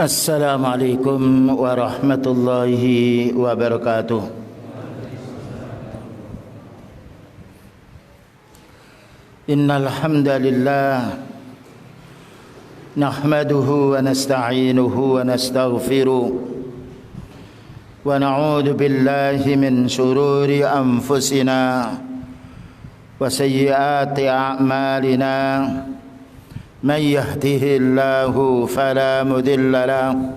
Assalamualaikum warahmatullahi wabarakatuh. Innal hamdalillah nahmaduhu wa nasta'inuhu wa nastaghfiruh wa na'udzu billahi min shururi anfusina wa sayyiati a'malina. من يهده الله فلا مضل له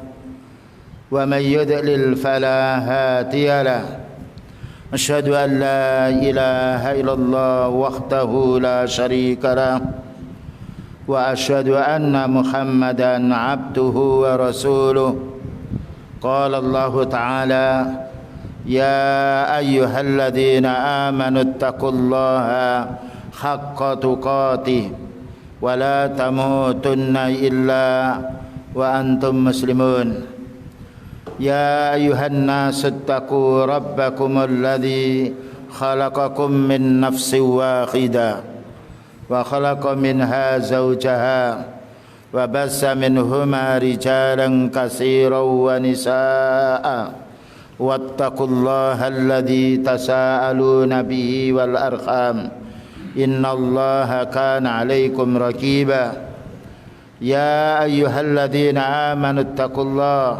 ومن يضلل فلا هادي له أشهد أن لا إله إلا الله وحده لا شريك له وأشهد أن محمدا عبده ورسوله قال الله تعالى يا أيها الذين آمنوا اتقوا الله حق تقاته ولا تموتن إلا وأنتم مسلمون يا أيها الناس اتقوا ربكم الذي خلقكم من نفس واحدة وخلق منها زوجها وبث منهما رجالا كثيرا ونساء واتقوا الله الذي تساءلون به والأرحام إن الله كان عليكم رقيبا يا أيها الذين آمنوا اتقوا الله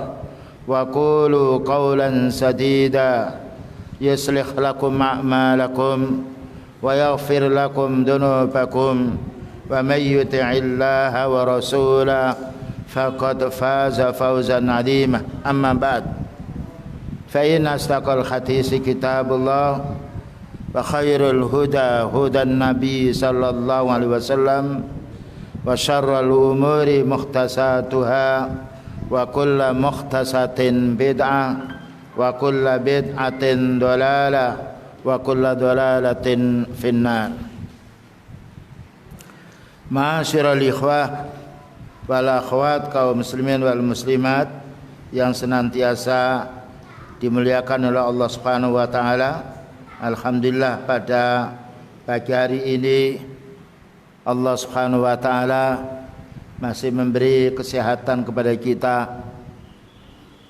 وقولوا قولا سديدا يصلح لكم أعمالكم ويغفر لكم ذنوبكم ومن يطع الله ورسوله فقد فاز فوزا عظيما أما بعد فإن أصدق الحديث كتاب الله وخير الهدى هدى النبي صلى الله عليه وسلم وشر الأمور محدثاتها وكل محدثة بدعة وكل بدعة ضلالة وكل ضلالة في النار. Ma'asyiral ikhwah wal akhwat, kaum muslimin wal muslimat yang senantiasa dimuliakan oleh Allah Subhanahu wa taala. Alhamdulillah, pada pagi hari ini Allah Subhanahu wa taala masih memberi kesehatan kepada kita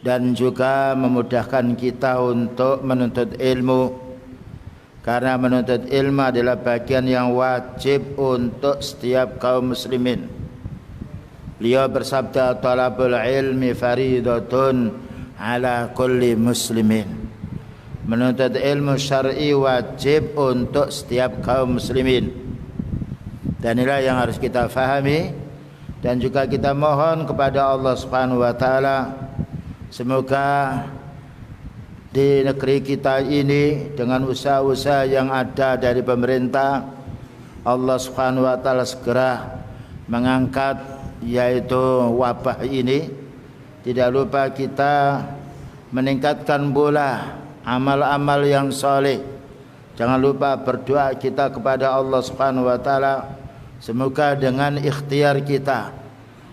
dan juga memudahkan kita untuk menuntut ilmu, karena menuntut ilmu adalah bagian yang wajib untuk setiap kaum muslimin. Beliau bersabda, talabul ilmi faridatun ala kulli muslimin. Menuntut ilmu syar'i wajib untuk setiap kaum muslimin. Dan inilah yang harus kita fahami, dan juga kita mohon kepada Allah Subhanahu wa taala semoga di negeri kita ini dengan usaha-usaha yang ada dari pemerintah, Allah Subhanahu wa taala segera mengangkat yaitu wabah ini. Tidak lupa kita meningkatkan pula amal-amal yang soleh. Jangan lupa berdoa kita kepada Allah Subhanahu wa taala, semoga dengan ikhtiar kita,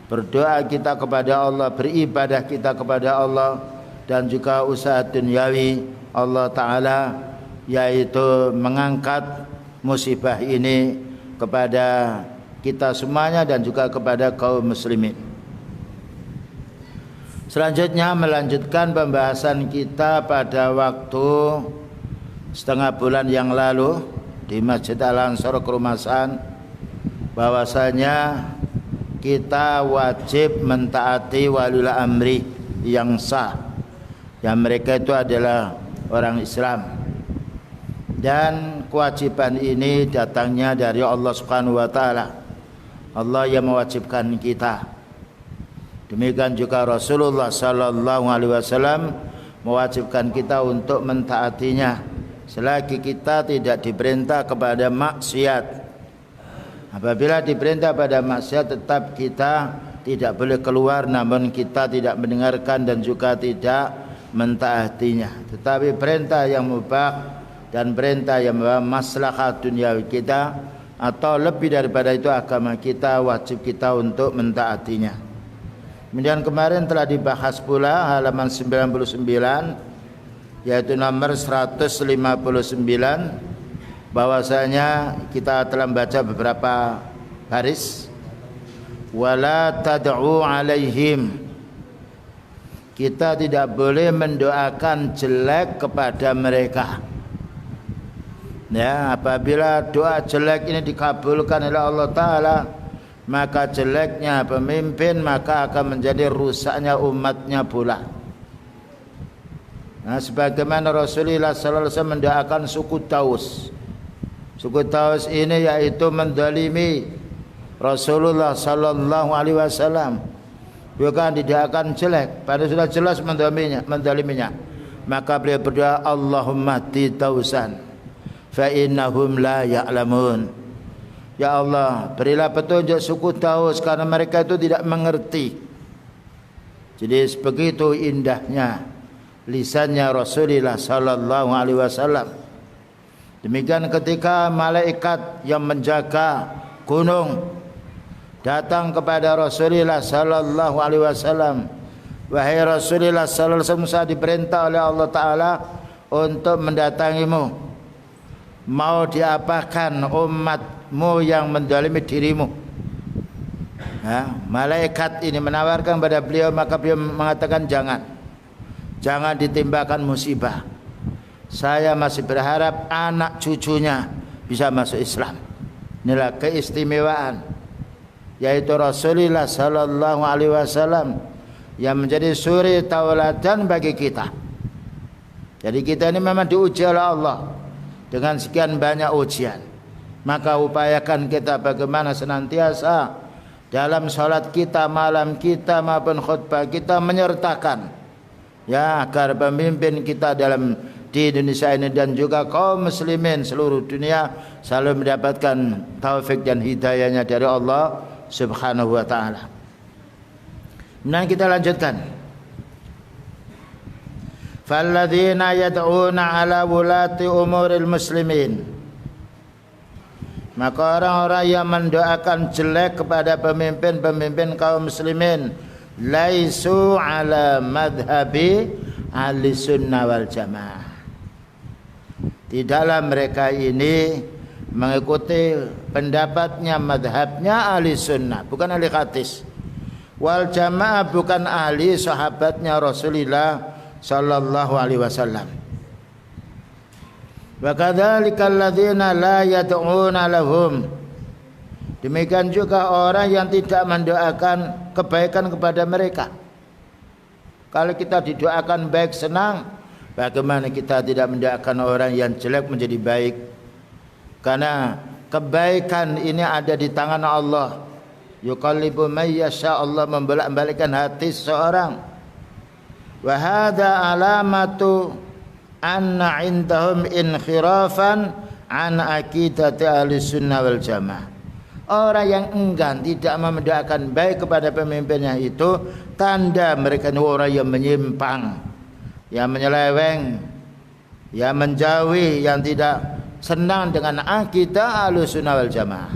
berdoa kita kepada Allah, beribadah kita kepada Allah, dan juga usaha duniawi, Allah taala yaitu mengangkat musibah ini kepada kita semuanya dan juga kepada kaum muslimin. Selanjutnya melanjutkan pembahasan kita pada waktu setengah bulan yang lalu di Masjid Al-Ansor Kerumasan, bahwasanya kita wajib mentaati waliul amri yang sah, yang mereka itu adalah orang Islam, dan kewajiban ini datangnya dari Allah Subhanahu wa taala. Allah yang mewajibkan kita. Demikian juga Rasulullah sallallahu alaihi wasallam mewajibkan kita untuk mentaatinya selagi kita tidak diperintah kepada maksiat. Apabila diperintah pada maksiat, tetap kita tidak boleh keluar, namun kita tidak mendengarkan dan juga tidak mentaatinya. Tetapi perintah yang mubah dan perintah yang membawa maslahat duniawi kita atau lebih daripada itu agama kita, wajib kita untuk mentaatinya. Kemudian kemarin telah dibahas pula halaman 99 yaitu nomor 159, bahwasanya kita telah membaca beberapa baris. Wala tad'u alaihim, kita tidak boleh mendoakan jelek kepada mereka. Ya, apabila doa jelek ini dikabulkan oleh Allah Ta'ala, maka jeleknya pemimpin maka akan menjadi rusaknya umatnya pula. Nah, sebagaimana Rasulullah sallallahu alaihi wasallam mendoakan suku Taus. Suku Taus ini yaitu mendalimi Rasulullah sallallahu alaihi wasallam. Bukan didoakan jelek, padahal sudah jelas mendaliminya. Maka beliau berdoa, Allahumma ti Tausan fa innahum la ya'lamun. Ya Allah, berilah petunjuk suku Taus karena mereka itu tidak mengerti. Jadi begitu indahnya lisannya Rasulullah sallallahu alaihi wasallam. Demikian ketika malaikat yang menjaga gunung datang kepada Rasulullah sallallahu alaihi wasallam, wahai Rasulullah sallallahu alaihi wasallam, saya diperintah oleh Allah Ta'ala untuk mendatangimu. Mau diapakan umatmu yang menzalimi dirimu? Malaikat ini menawarkan pada beliau, maka beliau mengatakan jangan ditimbakan musibah. Saya masih berharap anak cucunya bisa masuk Islam. Inilah keistimewaan, yaitu Rasulullah sallallahu alaihi wasallam yang menjadi suri tauladan bagi kita. Jadi kita ini memang diuji oleh Allah dengan sekian banyak ujian. Maka upayakan kita bagaimana senantiasa dalam salat kita, malam kita maupun khutbah kita menyertakan, ya, agar pemimpin kita di Indonesia ini dan juga kaum muslimin seluruh dunia selalu mendapatkan taufik dan hidayahnya dari Allah Subhanahu wa taala. Nah, kita lanjutkan. Falladzina yad'una ala wulati umuril muslimin, maka orang-orang yang mendoakan jelek kepada pemimpin-pemimpin kaum muslimin, laisu ala madhabi ahli sunnah wal jamaah, tidaklah mereka ini mengikuti pendapatnya, madhabnya ahli sunnah, bukan ahli hadis, wal jamaah bukan ahli sahabatnya Rasulullah sallallahu alaihi wasallam. Wa kadzalika alladzina la yad'una lahum, demikian juga orang yang tidak mendoakan kebaikan kepada mereka. Kalau kita didoakan baik senang, bagaimana kita tidak mendoakan orang yang jelek menjadi baik? Karena kebaikan ini ada di tangan Allah. Yuqallibu may yasha, Allah membolak-balikkan hati seseorang. Wa hadza alamatu anna indahum inkhirafan an aqidati ahli sunnah wal jamaah. Orang yang enggan tidak mendoakan baik kepada pemimpinnya itu tanda mereka ini orang yang menyimpang, yang menyeleweng, yang menjauhi, yang tidak senang dengan akidah ahli sunnah wal jamaah.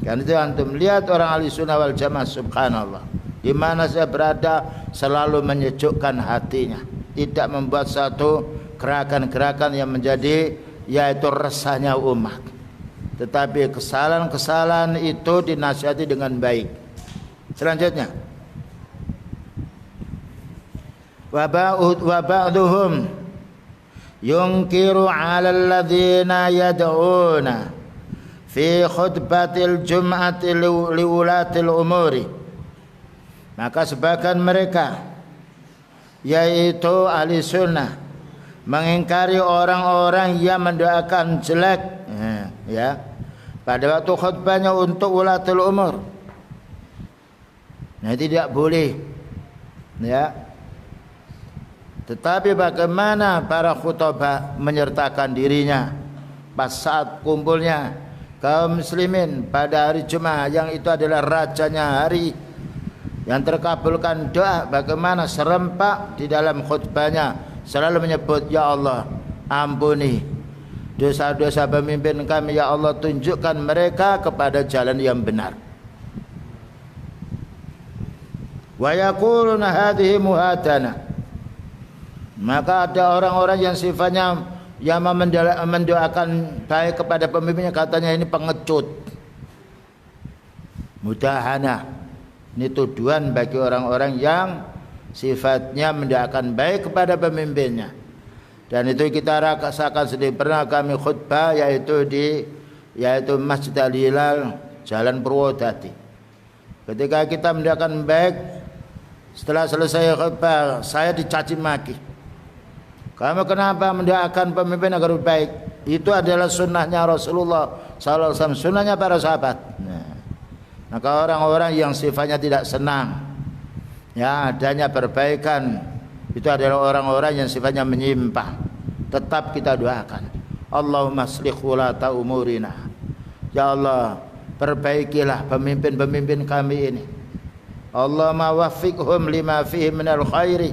Kan itu antum lihat orang ahli sunnah wal jamaah, subhanallah, di mana saya berada selalu menyejukkan hatinya, tidak membuat satu gerakan-gerakan yang menjadi yaitu resahnya umat. Tetapi kesalahan-kesalahan itu dinasihati dengan baik. Selanjutnya, wa ba'duhum yunkiru 'ala alladhina yad'una fi khutbatil jum'ati liulatil umuri. Maka sebagian mereka, yaitu ahli sunnah, mengingkari orang-orang yang mendoakan jelek, ya, pada waktu khutbahnya untuk ulatul umur. Nah, tidak boleh, ya. Tetapi bagaimana para khutbah menyertakan dirinya pas saat kumpulnya kaum muslimin pada hari Jumat, yang itu adalah rajanya hari yang terkabulkan doa, bagaimana serempak di dalam khutbahnya selalu menyebut, ya Allah, ampuni dosa-dosa pemimpin kami, ya Allah, tunjukkan mereka kepada jalan yang benar. Wa yaquluna hadhihi muhadana. Maka ada orang-orang yang sifatnya yang mendoakan baik kepada pemimpinnya, katanya ini pengecut, mudahana. Ini tuduhan bagi orang-orang yang sifatnya mendoakan baik kepada pemimpinnya. Dan itu kita rasakan sendiri. Pernah kami khutbah yaitu Masjid Al-Hilal Jalan Purwodadi. Ketika kita mendoakan baik, setelah selesai khutbah saya dicaci maki. Kamu kenapa mendoakan pemimpin agar baik? Itu adalah sunnahnya Rasulullah SAW, sunnahnya para sahabat. Maka orang-orang yang sifatnya tidak senang ya adanya perbaikan, itu adalah orang-orang yang sifatnya menyimpang, tetap kita doakan. Allahumma aslih wulata umurina. Ya Allah, perbaikilah pemimpin-pemimpin kami ini. Allahumma waffiqhum lima fihi minal khairi.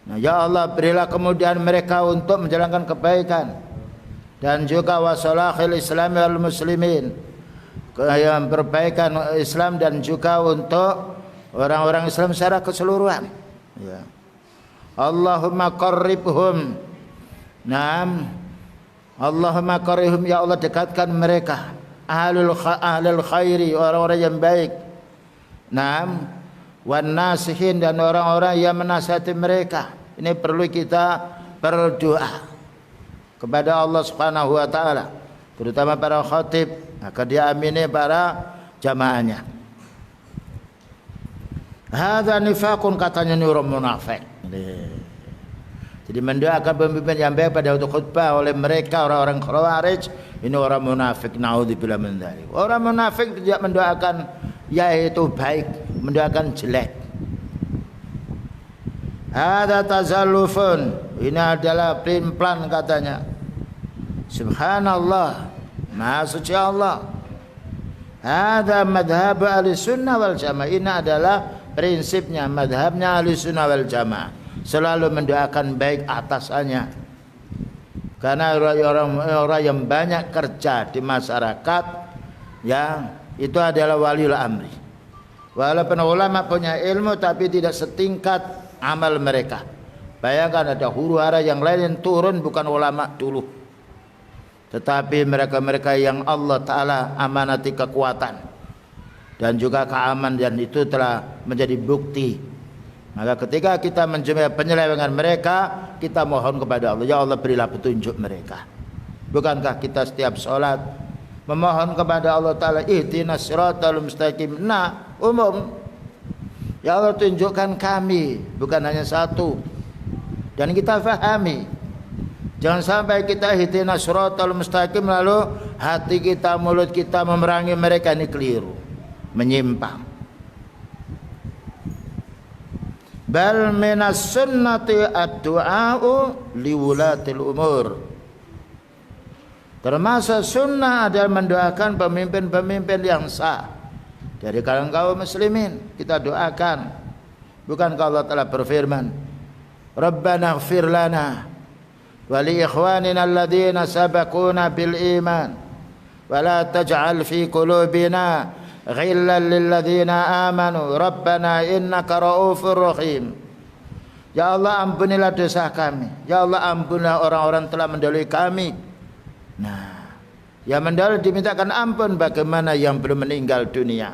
Nah, ya Allah, berilah kemudahan mereka untuk menjalankan kebaikan, dan juga wasalahil islami wal muslimin, yang perbaikan Islam dan juga untuk orang-orang Islam secara keseluruhan. Ya. Allahumma qarribhum. Naam. Allahumma qarribhum, ya Allah dekatkan mereka. Ahlul khairi, orang-orang yang baik. Naam. Wan nasihin, dan orang-orang yang menasihati mereka. Ini perlu kita berdoa kepada Allah Subhanahu wa taala, terutama para khatib, agar diamini para jamaahnya. Hadza nifaqun, katanya ini orang munafik. Jadi mendoakan pemimpin yang baik pada waktu khutbah oleh mereka orang-orang Khawarij, ini orang munafik. Naudzubillah min dzalik. Orang munafik tidak mendoakan yaitu baik, mendoakan jelek. Hadza tazallufun, ini adalah pelin-pelan katanya. Subhanallah, Maha suci Allah. Hadza madhhab Ahlussunnah wal Jamaah, ini adalah prinsipnya, madhabnya Ahlussunnah wal Jamaah, selalu mendoakan baik atasannya. Karena orang-orang yang banyak kerja di masyarakat, ya, itu adalah waliul amri. Walaupun ulama punya ilmu, tapi tidak setingkat amal mereka. Bayangkan ada huru-hara yang lain yang turun, bukan ulama dulu, tetapi mereka-mereka yang Allah Ta'ala amanati kekuatan dan juga keamanan, dan itu telah menjadi bukti. Maka ketika kita menjumpai penyelewengan mereka, kita mohon kepada Allah, ya Allah berilah petunjuk mereka. Bukankah kita setiap sholat memohon kepada Allah Ta'ala, ihdinas siratal mustaqim? Nah, umum, ya Allah tunjukkan kami, bukan hanya satu, dan kita fahami. Jangan sampai kita ihdinas siratal mustaqim lalu hati kita, mulut kita memerangi mereka, ini keliru, menyimpang. Bal minas sunnati ad-du'a'u liwulatil umur. Termasuk sunnah adalah mendoakan pemimpin-pemimpin yang sah dari kalangan kaum muslimin. Kita doakan. Bukankah Allah telah berfirman, Rabbana ighfir lana wa li ikhwanina alladhina sabaquna bil iman wa la taj'al fi qulubina ghillan lil ladzina amanu rabbana innaka raufur rahim. Ya Allah, ampunilah dosa kami. Ya Allah, ampunilah orang-orang telah mendahului kami. Nah, yang mendahului dimintakan ampun, bagaimana yang belum meninggal dunia.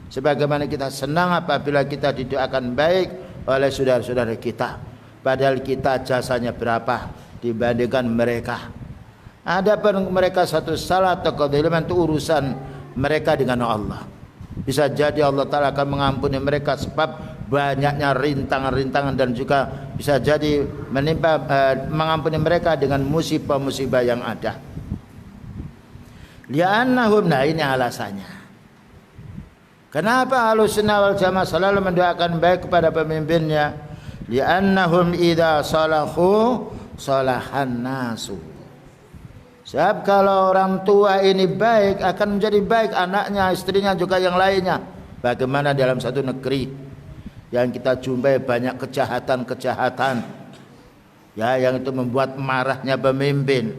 Sebagaimana kita senang apabila kita didoakan baik oleh saudara-saudara kita, padahal kita jasanya berapa dibandingkan mereka. Adapun mereka satu salah atau kezaliman, itu urusan mereka dengan Allah. Bisa jadi Allah Ta'ala akan mengampuni mereka sebab banyaknya rintangan-rintangan, dan juga bisa jadi mengampuni mereka dengan musibah-musibah yang ada. Li'annahum, nah ini alasannya. Kenapa Ahlussunnah wal Jamaah selalu mendoakan baik kepada pemimpinnya? Li'annahum idza salahu salahan nasu. Sebab kalau orang tua ini baik, akan menjadi baik anaknya, istrinya, juga yang lainnya. Bagaimana dalam satu negeri yang kita jumpai banyak kejahatan-kejahatan, ya, yang itu membuat marahnya pemimpin.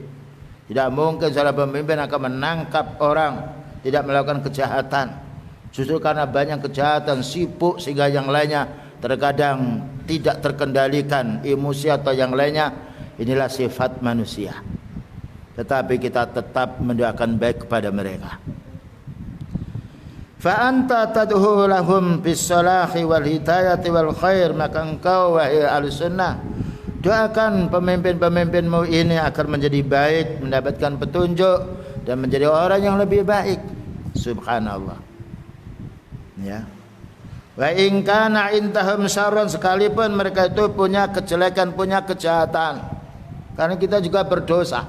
Tidak mungkin seorang pemimpin akan menangkap orang tidak melakukan kejahatan. Justru karena banyak kejahatan, sibuk, sehingga yang lainnya terkadang tidak terkendalikan, emosi atau yang lainnya. Inilah sifat manusia. Tetapi kita tetap mendoakan baik kepada mereka. Fa anta tad'u lahum bis salahi wal hidayati wal khair, maka engkau wahai Ahlussunnah doakan pemimpin-pemimpinmu ini agar menjadi baik, mendapatkan petunjuk dan menjadi orang yang lebih baik. Subhanallah. Ya. Wa in kana intahum syarrun, sekalipun mereka itu punya kejelekan, punya kejahatan. Karena kita juga berdosa.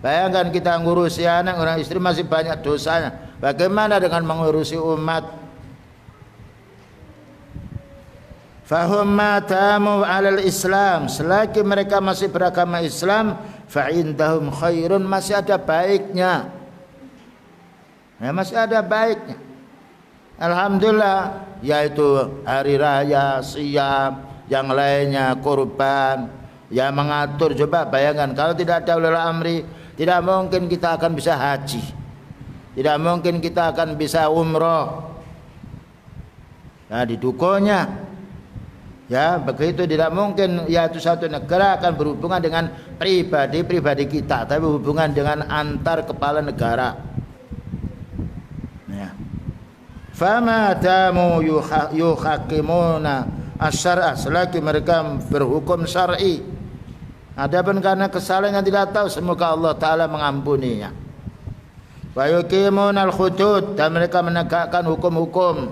Bayangkan kita ngurusi anak, orang istri masih banyak dosanya. Bagaimana dengan mengurusi umat? Fahum matamu alal Islam, selagi mereka masih beragama Islam, fa indahum khairun, masih ada baiknya. Ya, masih ada baiknya. Alhamdulillah, yaitu hari raya, siam, yang lainnya, kurban, ya mengatur. Coba bayangkan kalau tidak ada ulil amri, tidak mungkin kita akan bisa haji, tidak mungkin kita akan bisa umroh. Nah, didukunya, ya begitu tidak mungkin. Yaitu satu negara akan berhubungan dengan pribadi kita, tapi hubungan dengan antar kepala negara. Ya. Fama damu yuhakimuna asyarah, selagi mereka berhukum syar'i. Adapun karena kesalahan yang tidak tahu, semoga Allah Ta'ala mengampuninya. Wa yuqimunal hudud, dan mereka menegakkan hukum-hukum.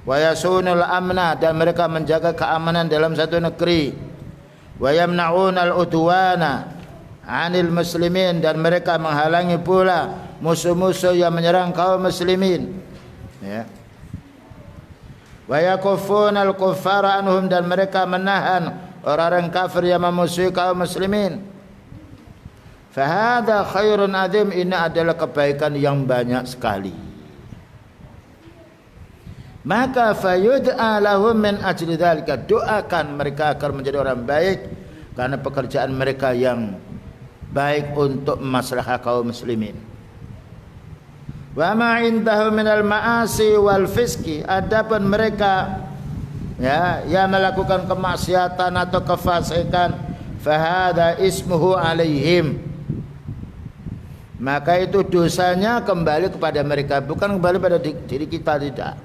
Wa yasunul amna, dan mereka menjaga keamanan dalam satu negeri. Wa yamna'unal udwana 'anil muslimin, dan mereka menghalangi pula musuh-musuh yang menyerang kaum muslimin. Ya. Wa yakuffunal kuffara anhum, dan mereka menahan orang-orang kafir yang memusuhi kaum muslimin. Fahada khairun azim, ini adalah kebaikan yang banyak sekali. Maka fayud'a lahum min ajli dzalika, doakan mereka agar menjadi orang baik karena pekerjaan mereka yang baik untuk maslahah kaum muslimin. Wa ma indahum minal ma'asi wal fiski, adapun mereka ya yang melakukan kemaksiatan atau kefasikan, fahada ismuhu alaihim, maka itu dosanya kembali kepada mereka, bukan kembali pada diri kita, tidak.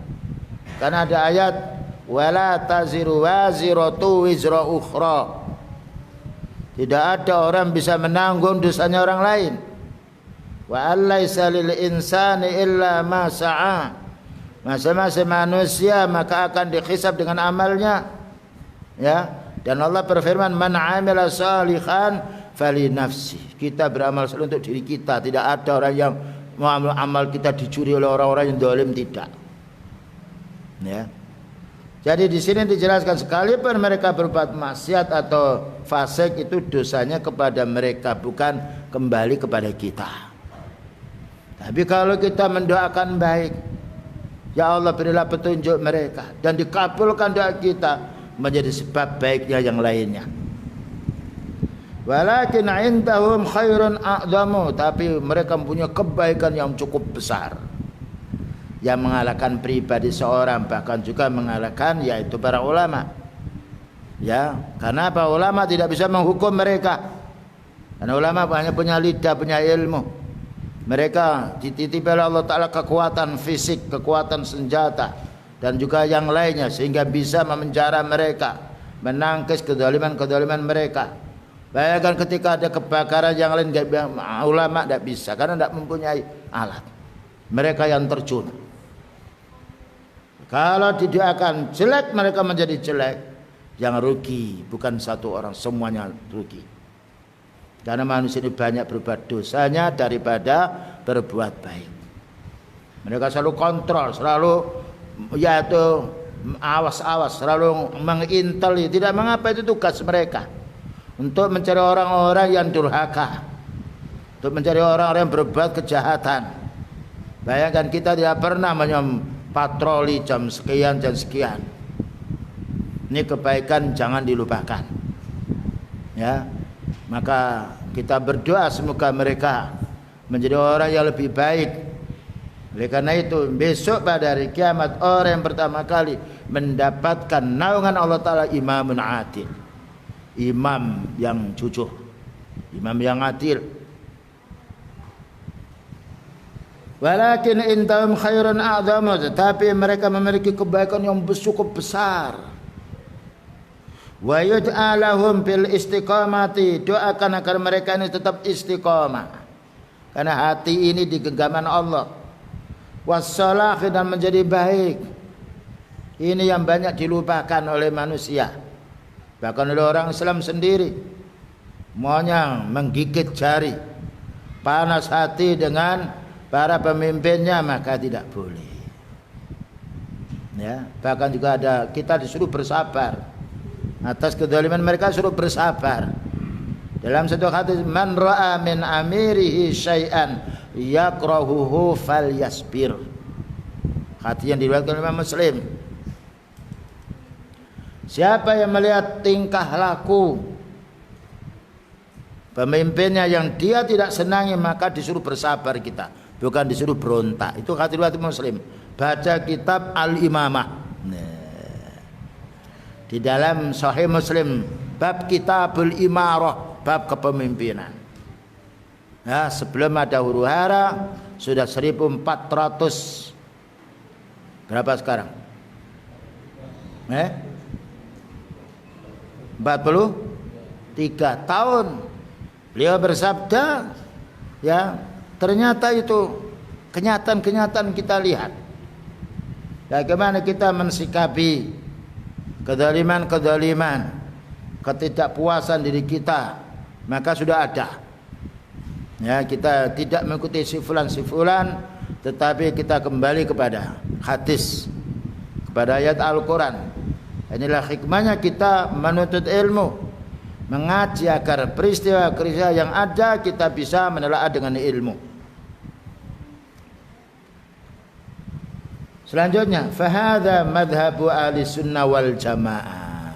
Karena ada ayat wala taziru waziratu wizra ukhra, tidak ada orang bisa menanggung dosanya orang lain. Wa allaisa lil insani illa ma sa'a, masing-masing manusia maka akan dihisab dengan amalnya. Ya, dan Allah berfirman man 'amila shalihan fali nafsi, kita beramal saleh untuk diri kita, tidak ada orang yang mau amal kita dicuri oleh orang-orang yang zalim, tidak. Ya. Jadi di sini dijelaskan sekalipun mereka berbuat maksiat atau fasik, itu dosanya kepada mereka, bukan kembali kepada kita. Tapi kalau kita mendoakan baik, ya Allah berilah petunjuk mereka, dan dikabulkan doa kita, menjadi sebab baiknya yang lainnya. Walakin indahum khairun a'zamu, tapi mereka mempunyai kebaikan yang cukup besar, yang mengalahkan pribadi seorang, bahkan juga mengalahkan yaitu para ulama. Ya, karena apa? Ulama tidak bisa menghukum mereka, karena ulama hanya punya lidah, punya ilmu. Mereka dititipi oleh Allah Ta'ala kekuatan fisik, kekuatan senjata, dan juga yang lainnya, sehingga bisa memenjara mereka, menangkis kedoliman-kedoliman mereka. Bayangkan ketika ada kebakaran yang lain, ulama tidak bisa, karena tidak mempunyai alat. Mereka yang terjun. Kalau didoakan jelek, mereka menjadi jelek. Yang rugi bukan satu orang, semuanya rugi. Karena manusia ini banyak berbuat dosanya daripada berbuat baik. Mereka selalu kontrol, selalu yaitu awas-awas, selalu mengintel. Tidak mengapa, itu tugas mereka, untuk mencari orang-orang yang durhaka, untuk mencari orang-orang yang berbuat kejahatan. Bayangkan kita tidak pernah patroli jam sekian, jam sekian. Ini kebaikan jangan dilupakan. Ya, maka kita berdoa semoga mereka menjadi orang yang lebih baik. Oleh karena itu besok pada hari kiamat, orang yang pertama kali mendapatkan naungan Allah Ta'ala imamun adil, imam yang jujur, imam yang adil. Walakin indahum khairun a'zamu, tetapi mereka memiliki kebaikan yang cukup besar. Wa yud'a lahum bil istiqamati, doakan agar mereka ini tetap istiqamah. Karena hati ini di genggaman Allah. Wassalah, dan menjadi baik. Ini yang banyak dilupakan oleh manusia. Bahkan oleh orang Islam sendiri. Maunya menggigit jari. Panas hati dengan para pemimpinnya, maka tidak boleh. Ya, bahkan juga ada, kita disuruh bersabar atas kezaliman mereka, suruh bersabar. Dalam satu hadis, man ra'a min amirihi syai'an yakrahuhu falyasbir. Hadis yang diriwayatkan oleh Imam Muslim. Siapa yang melihat tingkah laku pemimpinnya yang dia tidak senangi, maka disuruh bersabar kita, bukan disuruh berontak. Itu hadis riwayat Muslim. Baca kitab Al-Imamah. Di dalam Sahih Muslim bab Kitabul Imarah, bab kepemimpinan. Nah, sebelum ada huru hara sudah 1400. Berapa sekarang? 43 tahun beliau bersabda, ya, ternyata itu kenyataan-kenyataan kita lihat. Bagaimana kita mensikapi kezaliman-kezaliman, ketidakpuasan diri kita, maka sudah ada. Ya, kita tidak mengikuti sifulan-sifulan, tetapi kita kembali kepada hadis, kepada ayat Al-Quran. Inilah hikmahnya kita menuntut ilmu, mengaji agar peristiwa-peristiwa yang ada kita bisa menelaah dengan ilmu. Selanjutnya, fahadha madhabu ahli sunnah wal jamaah.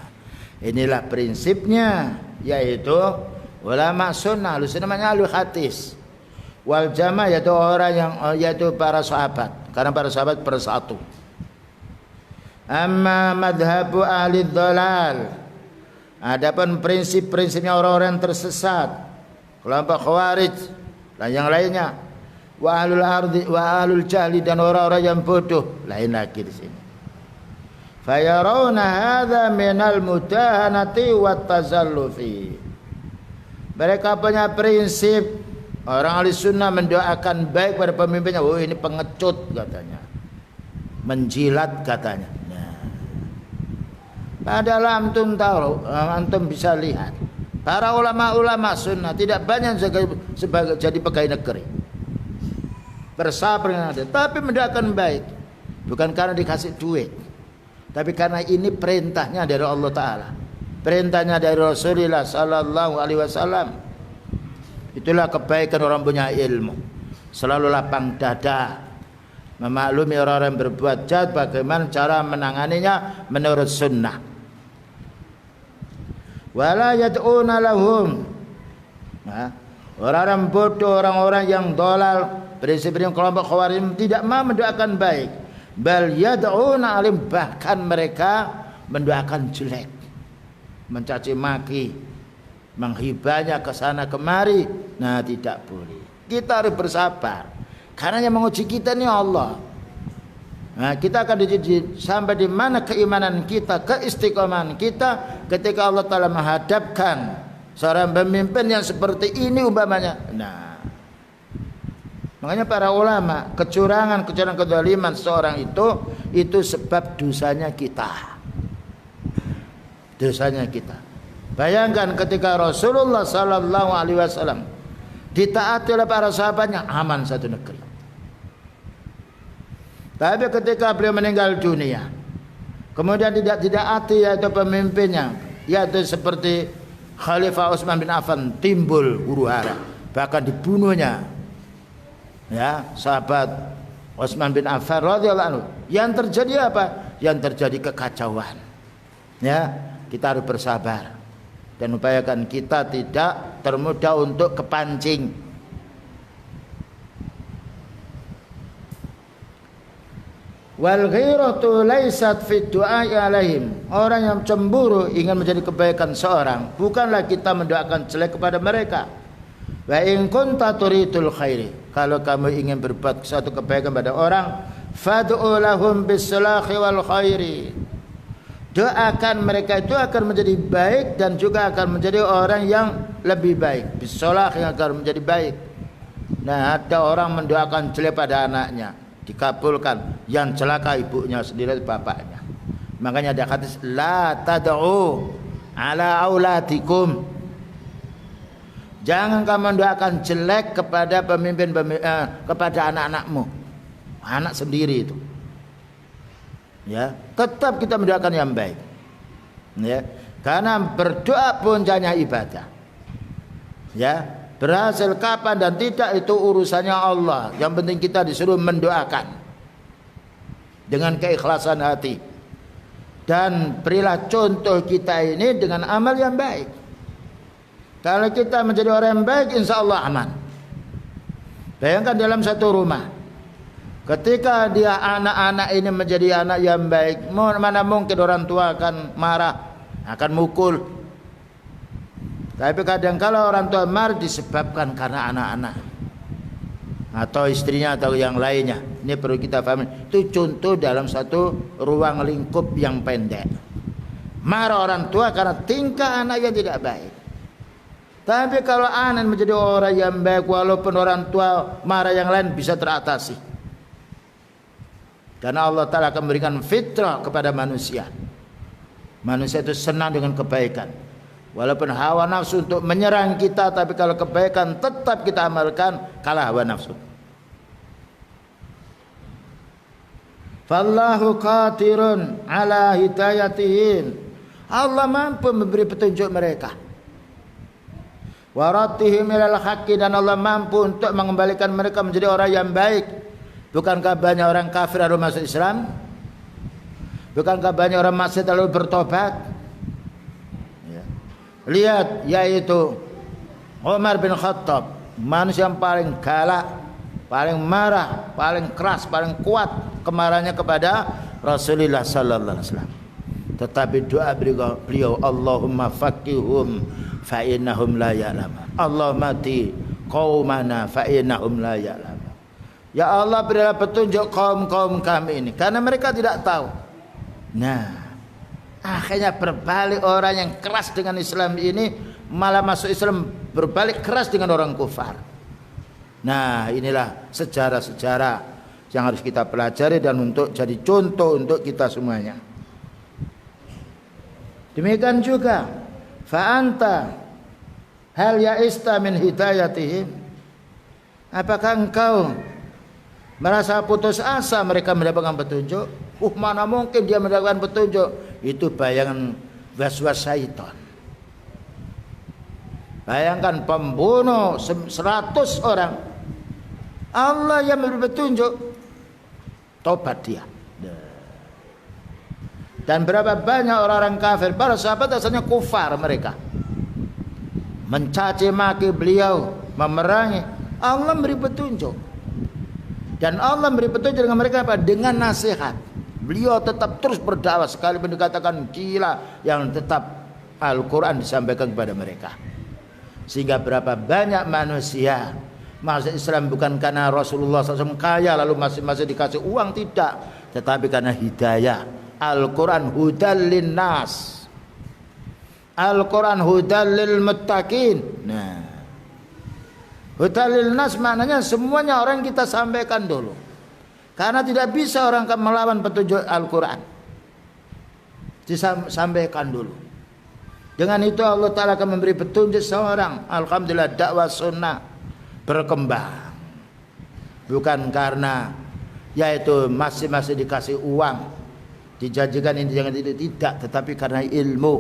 Inilah prinsipnya, yaitu ulama sunnah, ahli sunnah namanya ahli hadis, wal jamaah yaitu orang yang, yaitu para sahabat, karena para sahabat bersatu. Amma madhabu ahli dhalal, adapun prinsip-prinsipnya orang-orang yang tersesat, kelompok khawarij dan yang lainnya, wa ahlul ardi wa ahlul jahli, dan orang-orang yang bodoh, lain lagi di sini. Fayarawna hadza minal mudahanati wat tazallufi. Mereka punya prinsip, orang ahli sunnah mendoakan baik pada pemimpinnya. Oh, ini pengecut katanya, menjilat katanya. Padahal antum tahu, antum bisa lihat para ulama-ulama sunnah tidak banyak sebagai jadi pegawai negeri, bersabar ada, tapi mendoakan baik, bukan karena dikasih duit, tapi karena ini perintahnya dari Allah Ta'ala, perintahnya dari Rasulullah Sallallahu Alaihi Wasallam. Itulah kebaikan orang punya ilmu, selalu lapang dada, memaklumi orang-orang yang berbuat jahat, bagaimana cara menanganinya menurut sunnah. Wala yad'una lahum, orang-orang bodoh, orang-orang yang dolal, prinsip-prinsip kelompok khawarij tidak mau mendoakan baik, bal yad'una alim, bahkan mereka mendoakan jelek, mencaci maki, menghibahnya ke sana kemari. Nah, tidak boleh. Kita harus bersabar, karena yang menguji kita ini Allah. Nah, kita akan diuji sampai di mana keimanan kita, keistiqomahan kita ketika Allah Ta'ala menghadapkan seorang pemimpin yang seperti ini umpamanya. Nah, makanya para ulama, kecurangan, kezaliman seorang itu sebab dosanya kita. Dosanya kita. Bayangkan ketika Rasulullah Sallallahu Alaihi Wasallam ditaati oleh para sahabatnya, aman satu negeri. Tapi ketika beliau meninggal dunia, kemudian tidak ditaati yaitu pemimpinnya, yaitu seperti Khalifah Utsman bin Affan, timbul huru hara, bahkan dibunuhnya, ya, sahabat Utsman bin Affan radhiyallahu anhu. Yang terjadi apa? Yang terjadi kekacauan. Ya, kita harus bersabar dan upayakan kita tidak termudah untuk kepancing. Wal ghiratu laysat fid du'ai alaihim. Orang yang cemburu ingin menjadi kebaikan seorang, bukanlah kita mendoakan jelek kepada mereka. Wa in kunta turidul khairi. kalau kamu ingin berbuat suatu kebaikan pada orang, fad'u lahum bis-salahi wal khairi. Doakan mereka itu akan menjadi baik dan juga akan menjadi orang yang lebih baik. Bis-salah yang akan menjadi baik. Nah, ada orang mendoakan jelek pada anaknya, dikabulkan. Yang celaka ibunya sendiri, bapaknya. Makanya ada hadis, la tad'u ala auladikum. Jangan kamu mendoakan jelek kepada pemimpin, kepada anak-anakmu, anak sendiri itu. Ya, tetap kita mendoakan yang baik. Ya, karena berdoa puncaknya ibadah. Ya, berhasil kapan dan tidak itu urusannya Allah. Yang penting kita disuruh mendoakan dengan keikhlasan hati. Dan berilah contoh kita ini dengan amal yang baik. Kalau kita menjadi orang yang baik, insya Allah aman. Bayangkan dalam satu rumah, ketika dia anak-anak ini menjadi anak yang baik, mana mungkin orang tua akan marah, akan mukul. Tapi kadang kalau orang tua marah disebabkan karena anak-anak atau istrinya atau yang lainnya. Ini perlu kita pahami. Itu contoh dalam satu ruang lingkup yang pendek. Marah orang tua karena tingkah anak yang tidak baik. Tapi kalau anak menjadi orang yang baik, walaupun orang tua marah yang lain bisa teratasi. Karena Allah Ta'ala akan memberikan fitrah kepada manusia. Manusia itu senang dengan kebaikan. Walaupun hawa nafsu untuk menyerang kita, tapi kalau kebaikan tetap kita amalkan, kalah hawa nafsu. Fallahu qadirun ala hidayatihim. Allah mampu memberi petunjuk mereka. Waratihim ilal haqqi, dan Allah mampu untuk mengembalikan mereka menjadi orang yang baik. Bukankah banyak orang kafir lalu masuk Islam? Bukankah banyak orang maksiat lalu bertobat? Ya. Lihat, yaitu Umar bin Khattab, manusia yang paling galak, paling marah, paling keras, paling kuat kemarahannya kepada Rasulullah sallallahu alaihi wasallam. Tetapi doa beliau, Allahumma faqihum fa innahum la ya'lamun. Allahumma ti qaumana fa innahum la ya'lamun. Ya Allah, berilah petunjuk kaum-kaum kami ini, karena mereka tidak tahu. Nah, akhirnya berbalik, orang yang keras dengan Islam ini malah masuk Islam, berbalik keras dengan orang kufar. Nah, inilah sejarah-sejarah yang harus kita pelajari dan untuk jadi contoh untuk kita semuanya. Demikian juga fa anta hal ya'ista min hidayatihim. Apakah engkau merasa putus asa mereka mendapatkan petunjuk? Mana mungkin dia mendapatkan petunjuk? Itu bayangan waswas syaitan. Bayangkan pembunuh 100 orang, Allah yang memberi petunjuk, tobat dia. Dan berapa banyak orang-orang kafir, para sahabat asalnya kufar mereka, mencaci maki beliau, memerangi. Allah memberi petunjuk. Dan Allah memberi petunjuk dengan mereka apa? Dengan nasihat. Beliau tetap terus berdakwah, sekalipun dikatakan gila, yang tetap Al-Quran disampaikan kepada mereka. Sehingga berapa banyak manusia masuk Islam bukan karena Rasulullah SAW kaya lalu masing-masing dikasih uang, tidak, tetapi karena hidayah. Al-Quran hudal linnas, Al-Quran hudal lil muttaqin. Nah, hudal linnas maknanya semuanya orang kita sampaikan dulu, karena tidak bisa orang melawan petunjuk Al-Quran. Disampaikan dulu. Dengan itu Allah Ta'ala akan memberi petunjuk seorang. Alhamdulillah, dakwah sunnah berkembang. Bukan karena yaitu masing-masing dikasih uang, dijanjikan ini jangan itu, tidak, tetapi karena ilmu.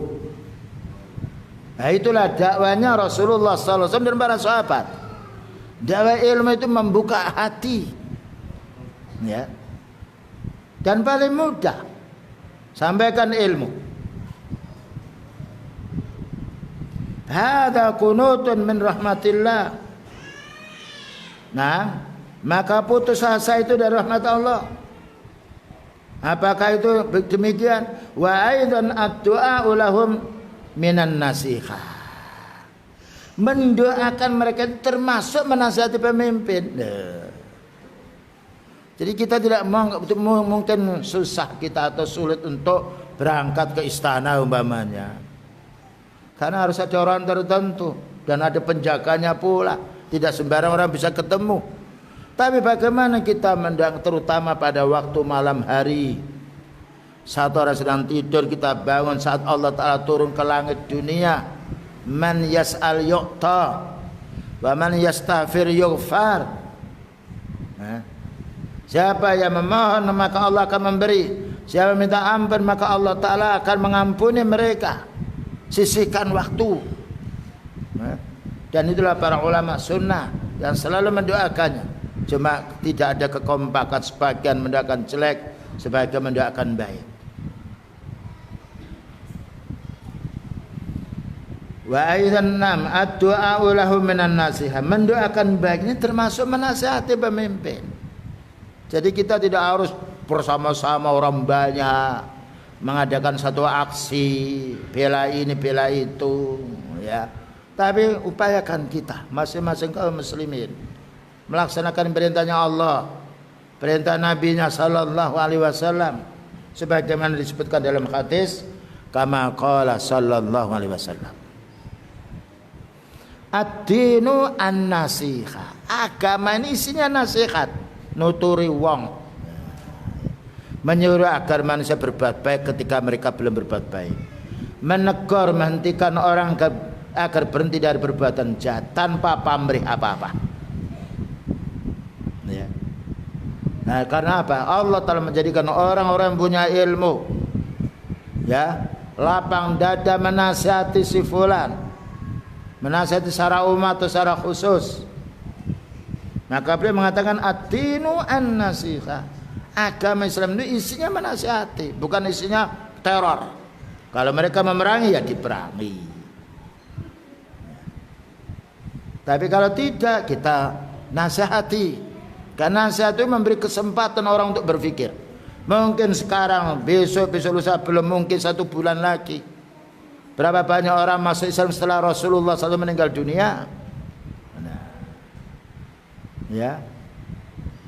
Nah, itulah dakwanya Rasulullah SAW dan para sahabat. Dakwah ilmu itu membuka hati, ya. Dan paling mudah sampaikan ilmu. Hada kunutun min rahmatillah. Nah, maka putus asa itu dari rahmat Allah. Apakah itu demikian? Wa aidan ad-du'a lahum minan nasihah. mendoakan mereka termasuk menasihati pemimpin. Jadi kita tidak mungkin susah kita atau sulit untuk berangkat ke istana umpamanya, karena harus ada orang tertentu dan ada penjaganya pula. Tidak sembarang orang bisa ketemu. Tapi bagaimana kita mendoakan, terutama pada waktu malam hari, saat orang sedang tidur, kita bangun saat Allah Ta'ala turun ke langit dunia. Man yas'al yu'ta wa man yastaghfir yughfar. Siapa yang memohon maka Allah akan memberi, siapa minta ampun maka Allah Ta'ala akan mengampuni mereka. Sisihkan waktu. Dan itulah para ulama sunnah yang selalu mendoakannya. Cuma tidak ada kekompakan, sebagian mendoakan jelek, sebagian mendoakan baik. Wa aidan nam ad-du'a lahum minan nasihah. Mendoakan baik ini termasuk menasihati pemimpin. Jadi kita tidak harus bersama-sama orang banyak mengadakan satu aksi bela ini bela itu, ya. Tapi upayakan kita masing-masing kaum muslimin melaksanakan perintahnya Allah, perintah Nabi-Nya sallallahu alaihi wasallam sebagaimana disebutkan dalam hadis, kama qala sallallahu alaihi wasallam. Ad-dinu an-nasiha. Agama ini isinya nasihat, nuturi wong, menyuruh agar manusia berbuat baik ketika mereka belum berbuat baik, menegur, menghentikan orang agar berhenti dari perbuatan jahat tanpa pamrih apa-apa. Ya. Nah, karena apa? Allah telah menjadikan orang-orang yang punya ilmu, ya, lapang dada menasihati si fulan, menasihati secara umat atau secara khusus. Maka beliau mengatakan ad-dinu an-nasiha. Agama Islam itu isinya menasihati, bukan isinya teror. Kalau mereka memerangi ya diperangi. Tapi kalau tidak, kita nasihati. Karena nasihat itu memberi kesempatan orang untuk berpikir. Mungkin sekarang, besok lusa, belum mungkin 1 bulan lagi. Berapa banyak orang masuk Islam setelah Rasulullah SAW meninggal dunia? Nah, ya,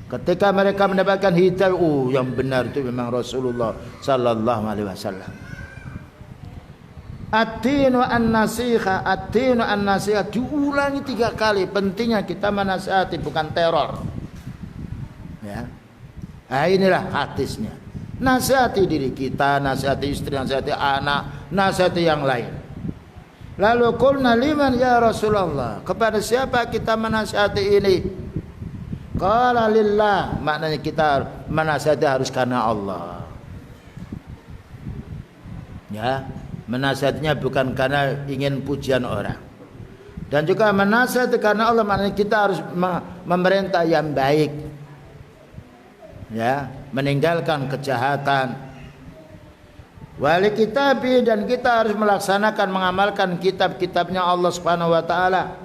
ketika mereka mendapatkan hidayah, yang benar itu memang Rasulullah Sallallahu Alaihi Wasallam. Ad-dinu an-nasiha, ad-dinu an-nasiha, diulangi 3 kali. Pentingnya kita menasihati, bukan teror. Ya, nah, inilah hadisnya. Nasihati diri kita, nasihati istri, nasihati anak, nasihati yang lain. Lalu qulna liman ya Rasulullah, kepada siapa kita menasihati ini? Qala lillah, maknanya kita menasihati harus karena Allah. Ya, menasihatinya bukan karena ingin pujian orang. Dan juga menasihati karena Allah, maknanya kita harus memerintah yang baik. Ya, meninggalkan kejahatan. Wali kitabi, dan kita harus melaksanakan, mengamalkan kitab-kitabnya Allah Subhanahu wa taala.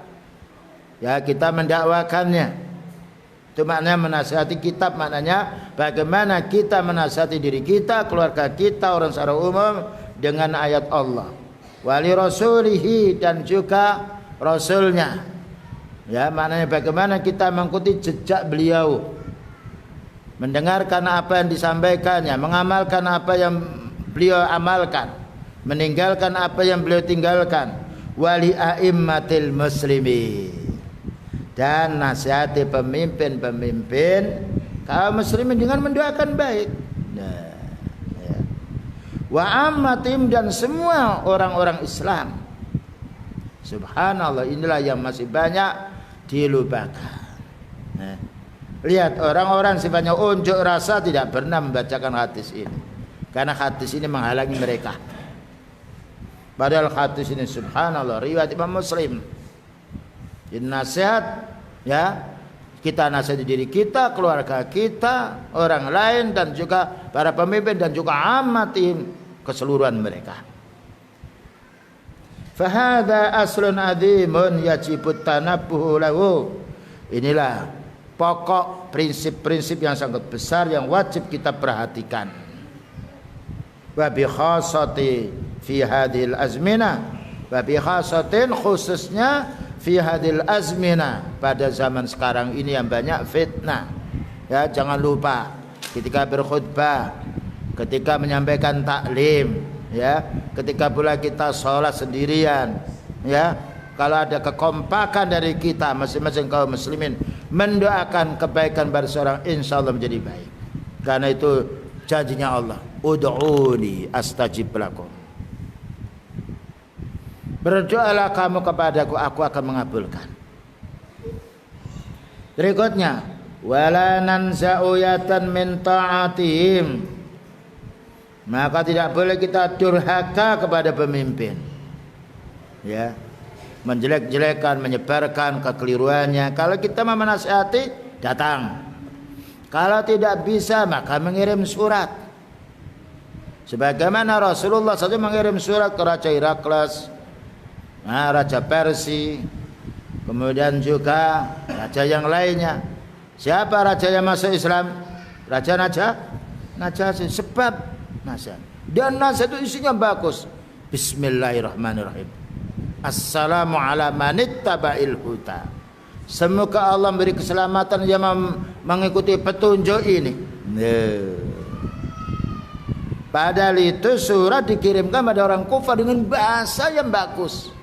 Ya, kita mendakwakannya. Itu maknanya menasihati kitab, maknanya bagaimana kita menasihati diri kita, keluarga kita, orang secara umum dengan ayat Allah. Wali rasulihi, dan juga rasulnya. Ya, maknanya bagaimana kita mengikuti jejak beliau, mendengarkan apa yang disampaikannya, mengamalkan apa yang beliau amalkan, meninggalkan apa yang beliau tinggalkan. Wali a'immatil muslimin, dan nasihati pemimpin-pemimpin kaum muslimin dengan mendoakan baik. Nah, ya. Wa ammatim, dan semua orang-orang Islam. Subhanallah, inilah yang masih banyak dilupakan. Nah, lihat orang-orang sifatnya unjuk rasa tidak pernah membacakan hadis ini, karena hadis ini menghalangi mereka. Padahal hadis ini subhanallah riwayat Imam Muslim. Jadi nasihat, ya, kita nasihati diri kita, keluarga kita, orang lain, dan juga para pemimpin, dan juga amatin keseluruhan mereka. Fahada aslun azimun yajibut tanabbuhu lahu. Inilah pokok prinsip-prinsip yang sangat besar yang wajib kita perhatikan. Wa bi khassati fi hadhil azmina, wa bi khassatin, khususnya fi hadil azmina, pada zaman sekarang ini yang banyak fitnah. Ya, jangan lupa ketika berkhutbah, ketika menyampaikan taklim, ya, ketika pula kita sholat sendirian, ya, kalau ada kekompakan dari kita masing-masing kaum muslimin mendoakan kebaikan pada seorang, insyaallah menjadi baik. Karena itu janjinya Allah, ud'uni astajib lakum. Berdoalah kamu kepadaku, aku akan mengabulkan. Berikutnya, wala nanza'u yatan min ta'atihim, maka tidak boleh kita durhaka kepada pemimpin, ya, menjelek-jelekan, menyebarkan kekeliruannya. Kalau kita mau menasihati, datang. Kalau tidak bisa, maka mengirim surat. Sebagaimana Rasulullah SAW mengirim surat ke Raja Herakles, Raja Persia, kemudian juga raja yang lainnya. Siapa raja yang masuk Islam? Raja Najasyi. Sebab nasihat, dan nasihat itu isinya bagus. Bismillahirrahmanirrahim. Assalamu ala manittaba'il huda. Semoga Allah memberi keselamatan yang mengikuti petunjuk ini. Padahal itu surat dikirimkan pada orang kufar dengan bahasa yang bagus.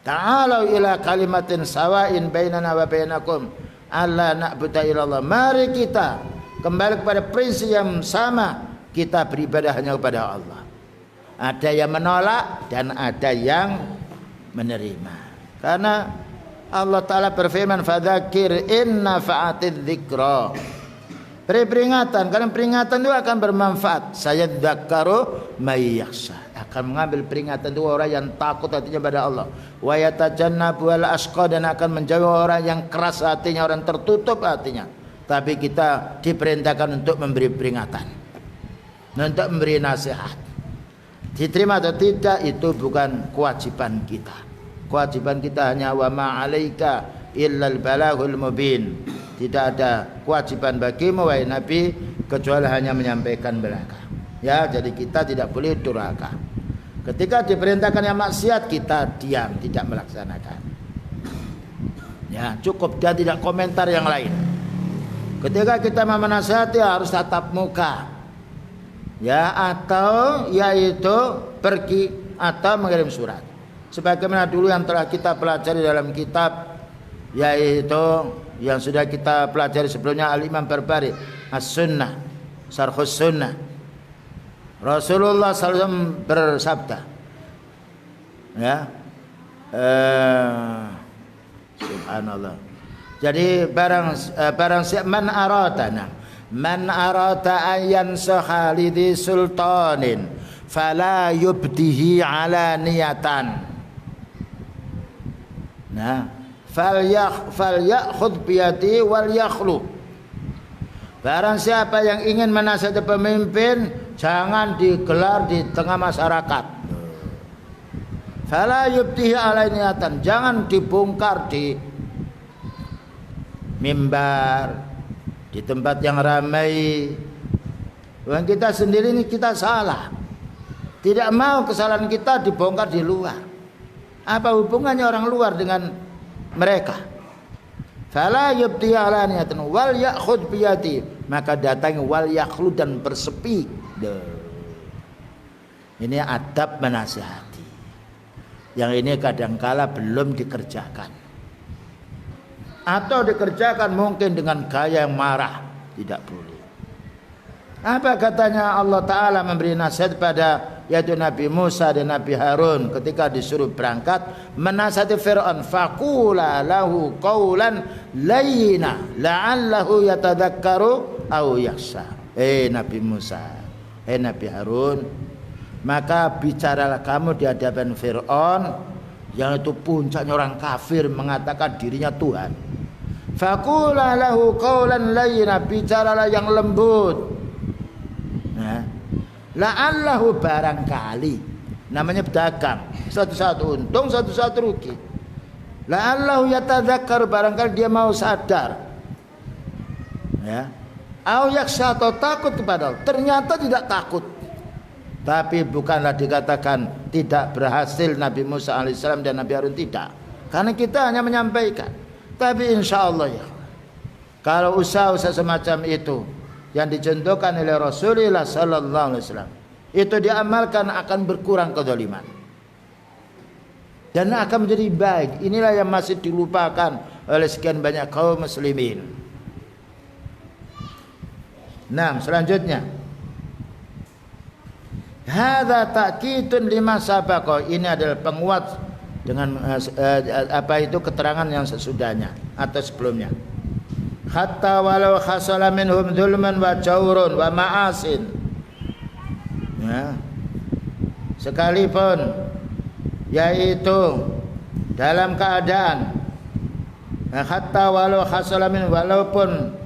Ta'alau ila kalimatin sawain bainana wa bainakum alla na'budu illallah. Mari kita kembali kepada prinsip yang sama, kita beribadah hanya kepada Allah. Ada yang menolak dan ada yang menerima. Karena Allah Ta'ala berfirman, fadzakir inna fa'atidz dzikra. Beri peringatan, karena peringatan itu akan bermanfaat. Sayadzakkaru may yakhsha, akan mengambil peringatan itu orang yang takut hatinya pada Allah. Wa yatajannabu al-ashqa, dan akan menjauhi orang yang keras hatinya, orang tertutup hatinya. Tapi kita diperintahkan untuk memberi peringatan, untuk memberi nasihat. Diterima atau tidak itu bukan kewajiban kita. Kewajiban kita hanya wa ma 'alaika illal balaghul mubin. Tidak ada kewajiban bagimu wahai Nabi kecuali hanya menyampaikan belaka. Ya, jadi kita tidak boleh durhaka. Ketika diperintahkan yang maksiat, kita diam, tidak melaksanakan. Ya, cukup, dia tidak komentar yang lain. Ketika kita mau menasihati harus tatap muka. Ya, atau yaitu pergi atau mengirim surat. Sebagaimana dulu yang telah kita pelajari dalam kitab, yaitu yang sudah kita pelajari sebelumnya, Al-Imam Barbari As-Sunnah, Syarhus Sunnah. Rasulullah SAW bersabda, ya, subhanallah. Jadi barang siapa man arata ayyan sahalidi sultanin fala yubdihi ala niyatan. Nah, falyakhudh biyadi wal yakhlu. Barang siapa yang ingin menasihati pemimpin, jangan digelar di tengah masyarakat. Fala yubdihi ala niyatan, jangan dibongkar di mimbar, di tempat yang ramai. Yang kita sendiri ini kita salah. Tidak mau kesalahan kita dibongkar di luar. Apa hubungannya orang luar dengan mereka? Fala yubdi ala niyatin wal ya'khud biyadi, maka datangi wal yakhlu dan bersepi. Ini adab menasihati. Yang ini kadangkala belum dikerjakan. Atau dikerjakan mungkin dengan gaya yang marah, tidak boleh. Apa katanya Allah Ta'ala memberi nasihat pada yaitu Nabi Musa dan Nabi Harun ketika disuruh berangkat menasihati Fir'aun, faqula lahu qawlan layyina la'allahu yatadzakkaru aw yakhsha. Nabi Musa, Nabi Harun, maka bicaralah kamu di hadapan Fir'aun yang itu puncaknya orang kafir mengatakan dirinya Tuhan. Faqula lahu qawlan layyina, bicaralah yang lembut. Nah, la'allahu barangkali, namanya pedagang, suatu saat untung, suatu saat rugi. La'allahu yatadzakkar, barangkali dia mau sadar. Ya. Au yakhsha, atau takut kepada Allah. Ternyata tidak takut. Tapi bukanlah dikatakan tidak berhasil Nabi Musa alaihissalam dan Nabi Harun, tidak. karena kita hanya menyampaikan. Tapi insya Allah ya, kalau usaha-usaha semacam itu yang dicontohkan oleh Rasulullah sallallahu alaihi wasallam itu diamalkan, akan berkurang kezaliman dan akan menjadi baik. Inilah yang masih dilupakan oleh sekian banyak kaum muslimin. Nah, selanjutnya, hadza ta'kidun lima sabaqa. Ini adalah penguat dengan keterangan yang sesudahnya atau sebelumnya. Hatta walau hasala minhum dzulman wa jawrun wa ma'asin. Ya. Sekalipun yaitu dalam keadaan hatta walau hasala min, walaupun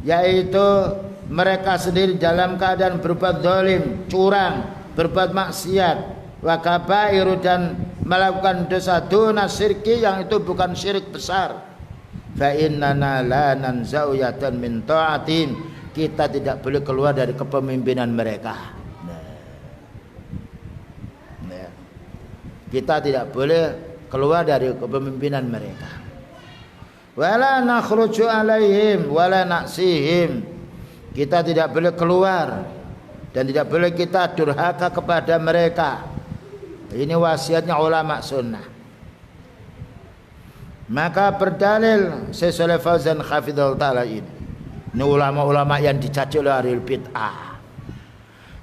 yaitu mereka sendiri dalam keadaan berbuat zalim, curang, berbuat maksiat, wa kabairu, dan melakukan dosa duna syirki, yang itu bukan syirik besar. Fa innana la nanza'u yatan min ta'atin, kita tidak boleh keluar dari kepemimpinan mereka. Kita tidak boleh keluar dari kepemimpinan mereka. Wala nakhruju alaihim wala na'sihim, kita tidak boleh keluar dan tidak boleh kita durhaka kepada mereka. Ini wasiatnya ulama sunnah. Maka berdalil Syekh Shalih Fauzan hafizahullah taala ini ulama-ulama yang dicaci oleh ahli bid'ah.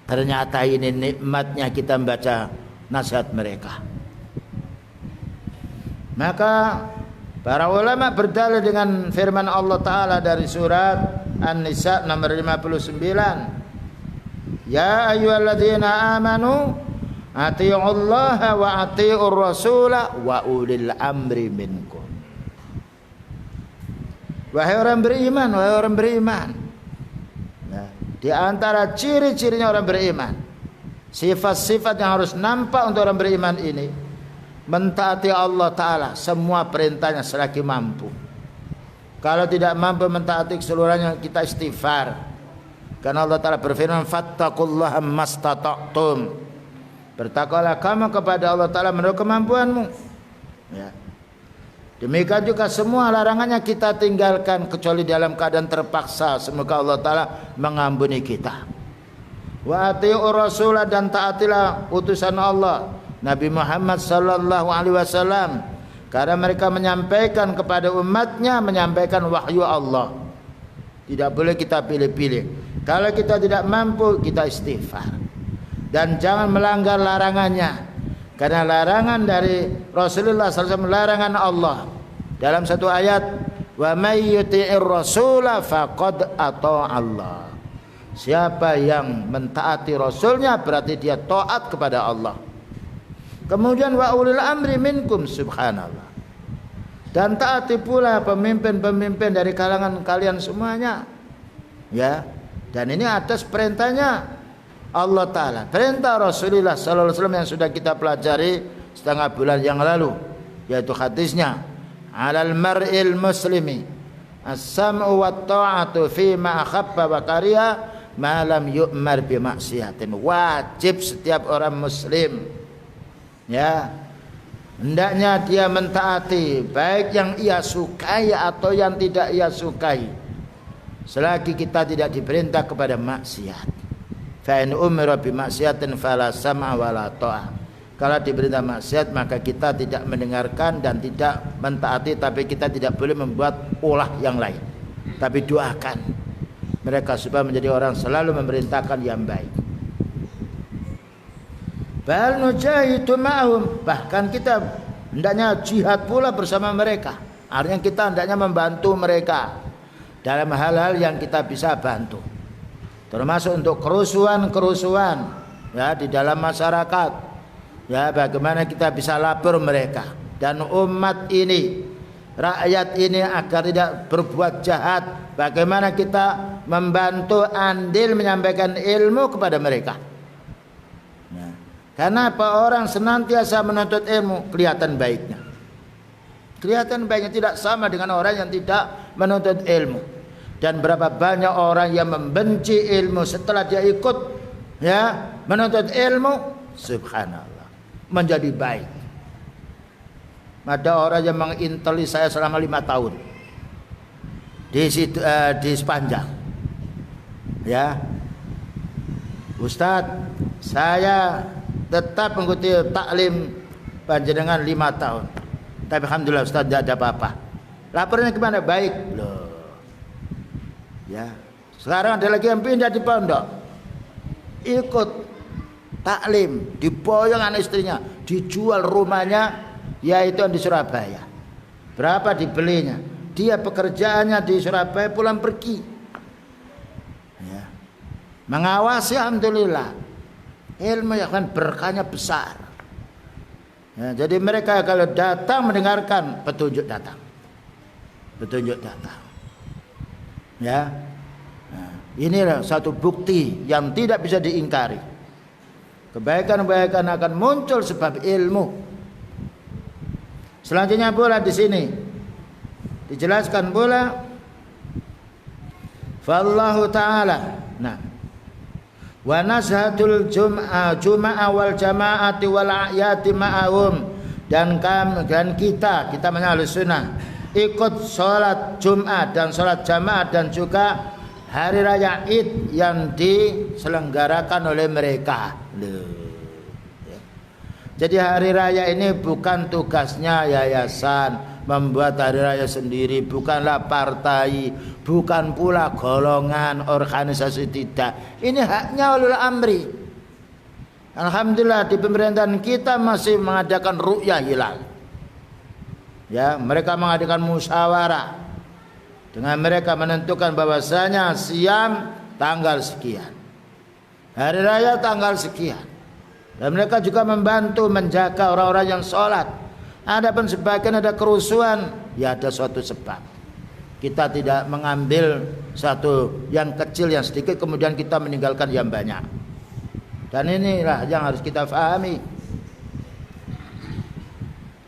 Ternyata ini nikmatnya kita membaca nasihat mereka. Maka para ulama berdalil dengan firman Allah Ta'ala dari surat An-Nisa nomor 59. Ya ayyuhalladzina amanu atii'ullaha wa atii'ur rasula wa ulil amri minkum. Wahai orang beriman, wahai orang beriman. Nah, di antara ciri-cirinya orang beriman, sifat-sifat yang harus nampak untuk orang beriman ini, mentaati Allah Ta'ala semua perintahnya selagi mampu. Kalau tidak mampu mentaati keseluruhannya, kita istighfar. Karena Allah Ta'ala berfirman, fattaqullaha mastata'tum, bertakwalah kamu kepada Allah Ta'ala menurut kemampuanmu. Ya. Demikian juga semua larangannya kita tinggalkan kecuali dalam keadaan terpaksa. Semoga Allah Ta'ala mengampuni kita. Wa atii'ur rasulah, dan taatilah utusan Allah Nabi Muhammad sallallahu alaihi wasallam, karena mereka menyampaikan kepada umatnya, menyampaikan wahyu Allah. Tidak boleh kita pilih-pilih. Kalau kita tidak mampu, kita istighfar. Dan jangan melanggar larangannya. Karena larangan dari Rasulullah SAW, larangan Allah. Dalam satu ayat, wa may yuti'ir rasula faqad ata'a Allah. Siapa yang mentaati Rasulnya berarti dia taat kepada Allah. Kemudian wa ulil amri minkum, subhanallah. Dan taati pula pemimpin-pemimpin dari kalangan kalian semuanya. Ya. Dan ini atas perintahnya Allah Ta'ala, perintah Rasulullah sallallahu alaihi wasallam yang sudah kita pelajari setengah bulan yang lalu, yaitu hadisnya, alal mar'il muslimi as-sam'u wat ta'atu fi ma akhabba wa kariha ma lam yu'mar bi maksiatin. Wajib setiap orang muslim, ya, hendaknya dia mentaati baik yang ia sukai atau yang tidak ia sukai, selagi kita tidak diperintah kepada maksiat. Fa in umira bi maksiatin fala sam'a wala ta'ah. Kalau diperintah maksiat maka kita tidak mendengarkan dan tidak mentaati, tapi kita tidak boleh membuat ulah yang lain. Tapi doakan mereka supaya menjadi orang selalu memerintahkan yang baik. Bal nujahidu ma'hum, bahkan kita hendaknya jihad pula bersama mereka. Artinya kita hendaknya membantu mereka dalam hal-hal yang kita bisa bantu. Termasuk untuk kerusuhan-kerusuhan, ya, di dalam masyarakat. Ya, bagaimana kita bisa lapor mereka dan umat ini, rakyat ini agar tidak berbuat jahat. Bagaimana kita membantu andil menyampaikan ilmu kepada mereka. Ya. Karena apa? Orang senantiasa menuntut ilmu, kelihatan baiknya. Kelihatan baiknya tidak sama dengan orang yang tidak menuntut ilmu. Dan berapa banyak orang yang membenci ilmu setelah dia ikut, ya, menuntut ilmu, subhanallah, menjadi baik. Ada orang yang menginteli saya selama 5 tahun di Sepanjang. Ya, Ustadz, saya tetap mengikuti taklim panjenengan 5 tahun. Tapi alhamdulillah Ustadz tidak ada apa-apa. Laporannya gimana? Baik. Loh. Ya. Sekarang ada lagi yang pindah di pondok. Ikut taklim, diboyong anak istrinya, dijual rumahnya yaitu di Surabaya. Berapa dibelinya? Dia pekerjaannya di Surabaya, pulang pergi. Ya. Mengawasi alhamdulillah. Ilmu yang kan berkahnya besar. Ya, jadi mereka kalau datang mendengarkan petunjuk datang. Petunjuk datang. Ya. Nah, inilah satu bukti yang tidak bisa diingkari. Kebaikan-kebaikan akan muncul sebab ilmu. Selanjutnya pula di sini dijelaskan pula fallahu ta'ala. Nah, wa nashatul jum'a wal jama'ati wal a'yati ma'ahum, dan kita Ahlus Sunnah ikut sholat Jumat dan sholat jamaah dan juga hari raya Id yang diselenggarakan oleh mereka. Jadi hari raya ini bukan tugasnya yayasan membuat hari raya sendiri, bukanlah partai, bukan pula golongan organisasi, tidak. Ini haknya ulul amri. Alhamdulillah di pemerintahan kita masih mengadakan ru'yah hilal. Ya, mereka mengadakan musyawarah. Dengan mereka menentukan bahwasanya siam tanggal sekian, hari raya tanggal sekian. Dan mereka juga membantu menjaga orang-orang yang sholat. Adapun sebagian ada kerusuhan, ya ada suatu sebab. Kita tidak mengambil satu yang kecil, yang sedikit, kemudian kita meninggalkan yang banyak. Dan inilah yang harus kita fahami.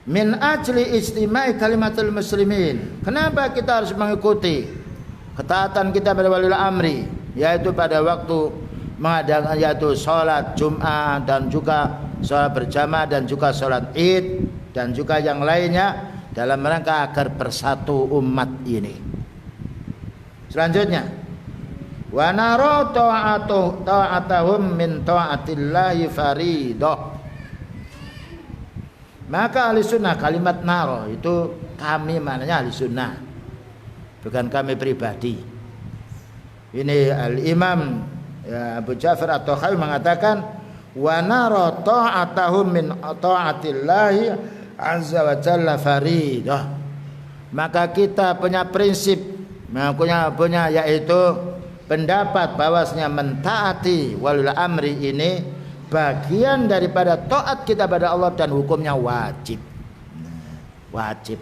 Min ajli istima'i kalimatul muslimin. Kenapa kita harus mengikuti ketaatan kita pada waliul amri, yaitu pada waktu mengadakan yaitu sholat Jumat dan juga sholat berjamaah dan juga sholat Id dan juga yang lainnya dalam rangka agar bersatu umat ini. Selanjutnya, wa nara ta'atahum min ta'atillahi faridah. Maka ahli sunnah, kalimat naro itu kami, maknanya ahli sunnah, bukan kami pribadi. Ini al-imam Abu Ja'far At-Tahawi mengatakan wa nara ta'atahum min ta'atillahi azza wa jalla faridah. Maka kita punya prinsip, punya yaitu pendapat bahwasanya mentaati walil amri ini bagian daripada taat kita pada Allah dan hukumnya wajib. Wajib.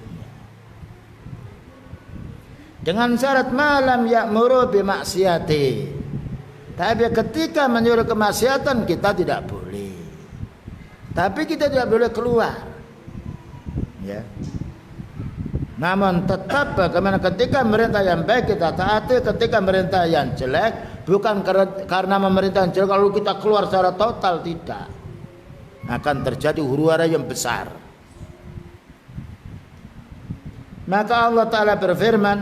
Dengan syarat malam ya'muru bimaksiati. Tapi ketika menyuruh kemaksiatan kita tidak boleh. Tapi kita tidak boleh keluar. Ya. Namun tetap bagaimana ketika merintah yang baik kita taati, ketika merintah yang jelek bukan karena memerintah yang jelek lalu kita keluar secara total, tidak. Akan terjadi huru-hara yang besar. Maka Allah Ta'ala berfirman,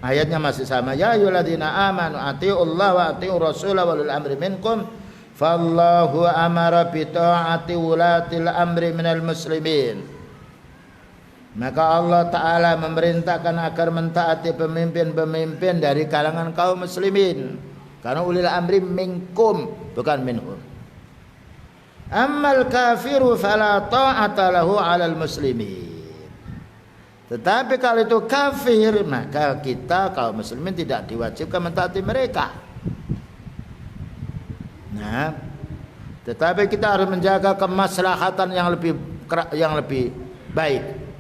ayatnya masih sama, ya ayyuhalladzina amanu atiiullaha wa atiiur rasulah wa ulil amri minkum fallahu amara bi ta'ati ulatil amri minal muslimin. Maka Allah Ta'ala memerintahkan agar mentaati pemimpin-pemimpin dari kalangan kaum muslimin. Karena ulil amri minkum, bukan minhum. Ammal kafiru fala ta'ata lahu 'alal muslimin. Tetapi kalau itu kafir, maka kita kaum muslimin tidak diwajibkan mentaati mereka. Nah, tetapi kita harus menjaga kemaslahatan yang lebih baik.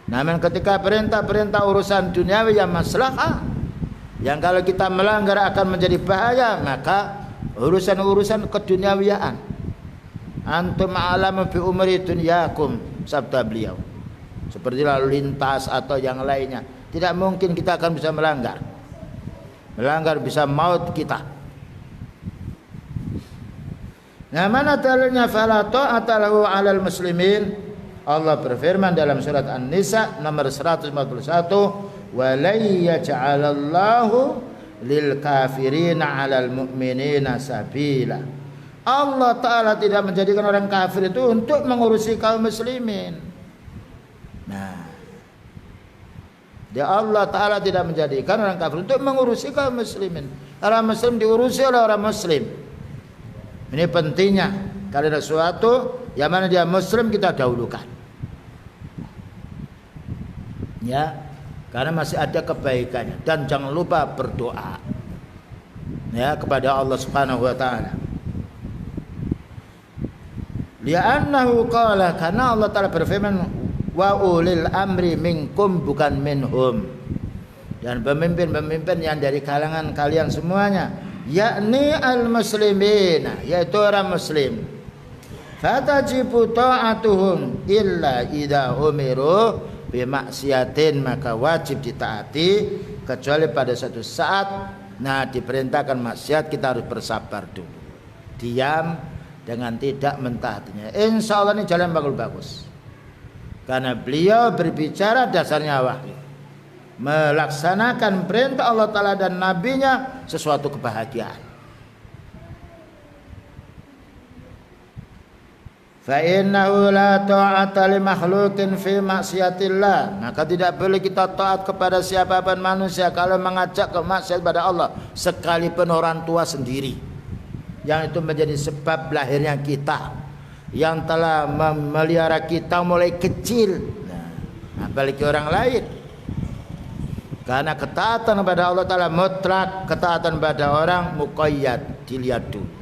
Namun ketika perintah-perintah urusan duniawi yang maslahah, yang kalau kita melanggar akan menjadi bahaya, maka urusan-urusan keduniawiaan. Antum a'lamu bi umri dunyakum, sabda beliau. Seperti lalu lintas atau yang lainnya, tidak mungkin kita akan bisa melanggar. Melanggar bisa maut kita. Nah, mana dalilnya fala ta'ata lahu 'alal muslimin? Allah berfirman dalam surat An-Nisa nomor 141, "Wa la yaj'alallahu lil kafirina 'alal mu'minina sabila." Allah Ta'ala tidak menjadikan orang kafir itu untuk mengurusi kaum muslimin. Nah, Allah Ta'ala tidak menjadikan orang kafir untuk mengurusi kaum muslimin. Orang muslim diurusi oleh orang muslim. Ini pentingnya. Kalau ada sesuatu yang mana dia muslim, kita dahulukan. Ya, karena masih ada kebaikannya. Dan jangan lupa berdoa ya kepada Allah Subhanahu wa taala. Li'annahu qala, karena Allah Ta'ala berfirman, wa ulil amri minkum, bukan minhum. Dan pemimpin-pemimpin yang dari kalangan kalian semuanya, yakni al-muslimin, yaitu orang muslim. Fatajibu ta'atuhum illa idza umiru bimaksiatin, maka wajib ditaati kecuali pada suatu saat diperintahkan maksiat, kita harus bersabar dulu, diam dengan tidak mentaatinya. Insya Allah ini jalan bagus, karena beliau berbicara dasarnya wahyu, melaksanakan perintah Allah Ta'ala dan nabinya sesuatu kebahagiaan. Fa innahu la ta'ata li makhluqin fi maksiatillah, maka tidak boleh kita taat kepada siapapun manusia kalau mengajak ke maksiat pada Allah, sekalipun orang tua sendiri yang itu menjadi sebab lahirnya kita, yang telah memelihara kita mulai kecil. Apalagi orang lain. Karena ketaatan kepada Allah Ta'ala mutlak, ketaatan pada orang muqayyad, dilihat dulu.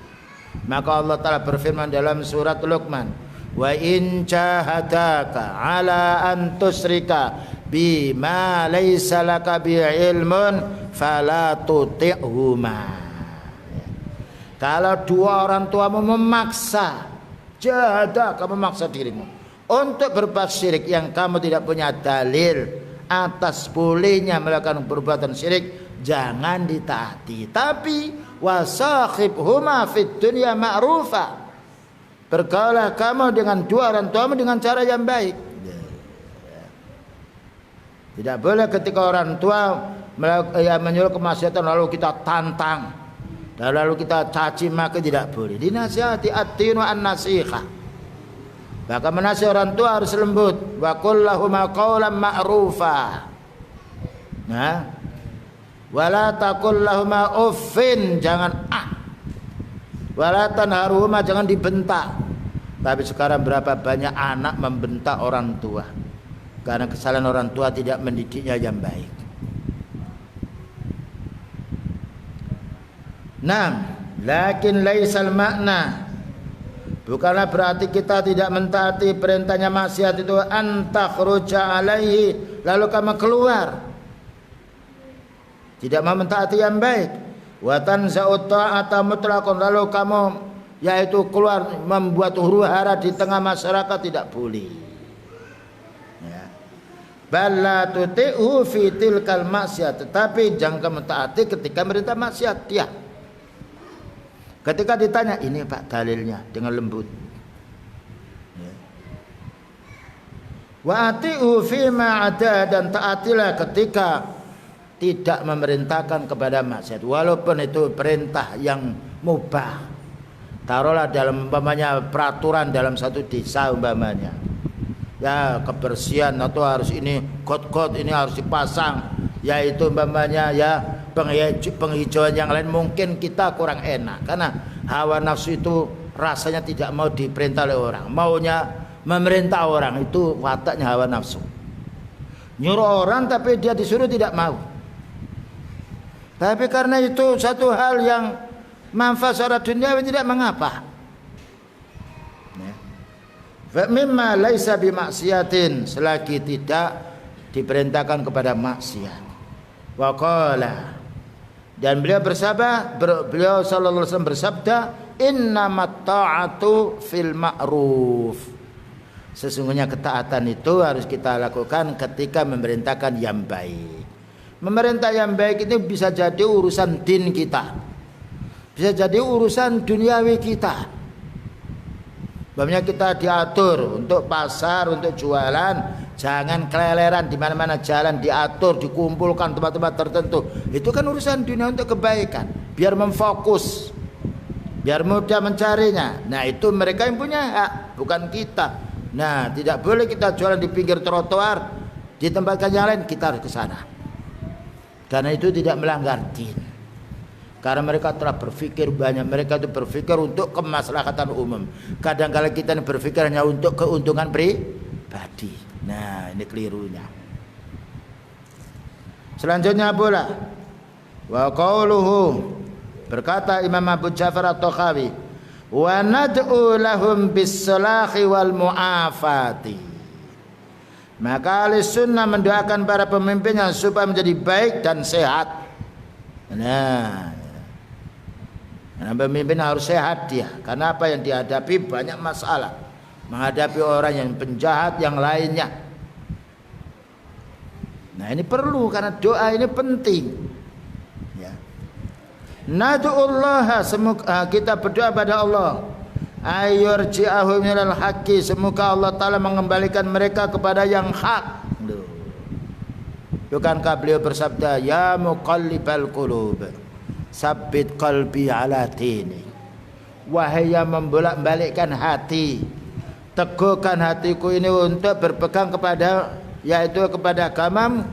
Maka Allah Ta'ala berfirman dalam surat Luqman, wa in jahadaka ala an tusrika bima laysa laka bi ilmun fala tuti'huma. Kalau dua orang tuamu memaksa, jahadaka, memaksa dirimu untuk berbuat syirik yang kamu tidak punya dalil atas bolehnya melakukan perbuatan syirik, jangan ditaati. Tapi wasakhibhuma fid dunya ma'rufa, bergaulah kamu dengan dua orang tuamu dengan cara yang baik. Tidak boleh ketika orang tua menyuruh kemaksiatan lalu kita tantang dan lalu kita caci maki, tidak boleh. Dinasihati, at-tinu an-nasiha. Maka menasihati orang tua harus lembut. Wa qul lahuma qawlan ma'rufa. Nah, wala taqul lahuma uffin, jangan wala tanharhuma, jangan dibentak. Tapi sekarang berapa banyak anak membentak orang tua karena kesalahan orang tua tidak mendidiknya yang baik. Lakin laisal makna, bukanlah berarti kita tidak mentaati perintahnya maksiat itu antakhruja alaihi, lalu kamu keluar tidak mau mentaati yang baik. Wa tanza'u ta'ata mutlaqan, lalu kamu yaitu keluar membuat huru-hara di tengah masyarakat, tidak boleh. Ya. Balla tuti'u fi tilkal maksiat, tetapi jangan kamu taati ketika merintah maksiat dia. Ketika ditanya, ini Pak dalilnya, dengan lembut. Ya. Wa ati'u fi ma ada, dan taatilah ketika tidak memerintahkan kepada maksiat, walaupun itu perintah yang mubah. Taruhlah dalam umpamanya peraturan dalam satu desa umpamanya, ya kebersihan atau harus ini got-got ini harus dipasang, yaitu umpamanya ya penghijauan yang lain, mungkin kita kurang enak karena hawa nafsu itu rasanya tidak mau diperintah oleh orang, maunya memerintah orang, itu wataknya hawa nafsu. Nyuruh orang tapi dia disuruh tidak mau. Tapi karena itu satu hal yang manfaat secara duniawi, tidak mengapa. Fa mimma laisa bimaksiatin, selagi tidak diperintahkan kepada maksiat. Wa qala, dan beliau sallallahu alaihi wasallam bersabda, innamat ta'atu fil ma'ruf, sesungguhnya ketaatan itu harus kita lakukan ketika memerintahkan yang baik. Memerintah yang baik itu bisa jadi urusan din kita, bisa jadi urusan duniawi kita. Umpamanya kita diatur untuk pasar, untuk jualan, jangan keleleran di mana-mana jalan, diatur, dikumpulkan tempat-tempat tertentu. Itu kan urusan dunia untuk kebaikan, biar memfokus, biar mudah mencarinya. Nah, itu mereka yang punya hak, bukan kita. Nah, tidak boleh kita jualan di pinggir trotoar, di tempat yang lain kita harus ke sana. Karena itu tidak melanggar din. Karena mereka telah berpikir banyak, mereka itu berpikir untuk kemaslahatan umum. Kadang-kadang kita ini berpikir hanya untuk keuntungan pribadi. Nah, ini kelirunya. Selanjutnya pula, wa qauluhu, berkata Imam Abu Ja'far At-Takhawi, wa nad'u lahum bis-salahi wal mu'afati. Maka ahli sunnah mendoakan para pemimpinnya supaya menjadi baik dan sehat. Nah, pemimpin harus sehat dia, karena apa yang dihadapi banyak masalah, menghadapi orang yang penjahat yang lainnya. Nah, ini perlu karena doa ini penting. Ya. Nad'ullaha, semoga kita berdoa pada Allah, ayyurji'ahum minal haqqi, semoga Allah Ta'ala mengembalikan mereka kepada yang hak. Bukankah beliau bersabda, ya muqallibal qulub, sabbit qalbi ala dini. Wahai yang membolak-balikkan hati, teguhkan hatiku ini untuk berpegang kepada, yaitu kepada agamamu.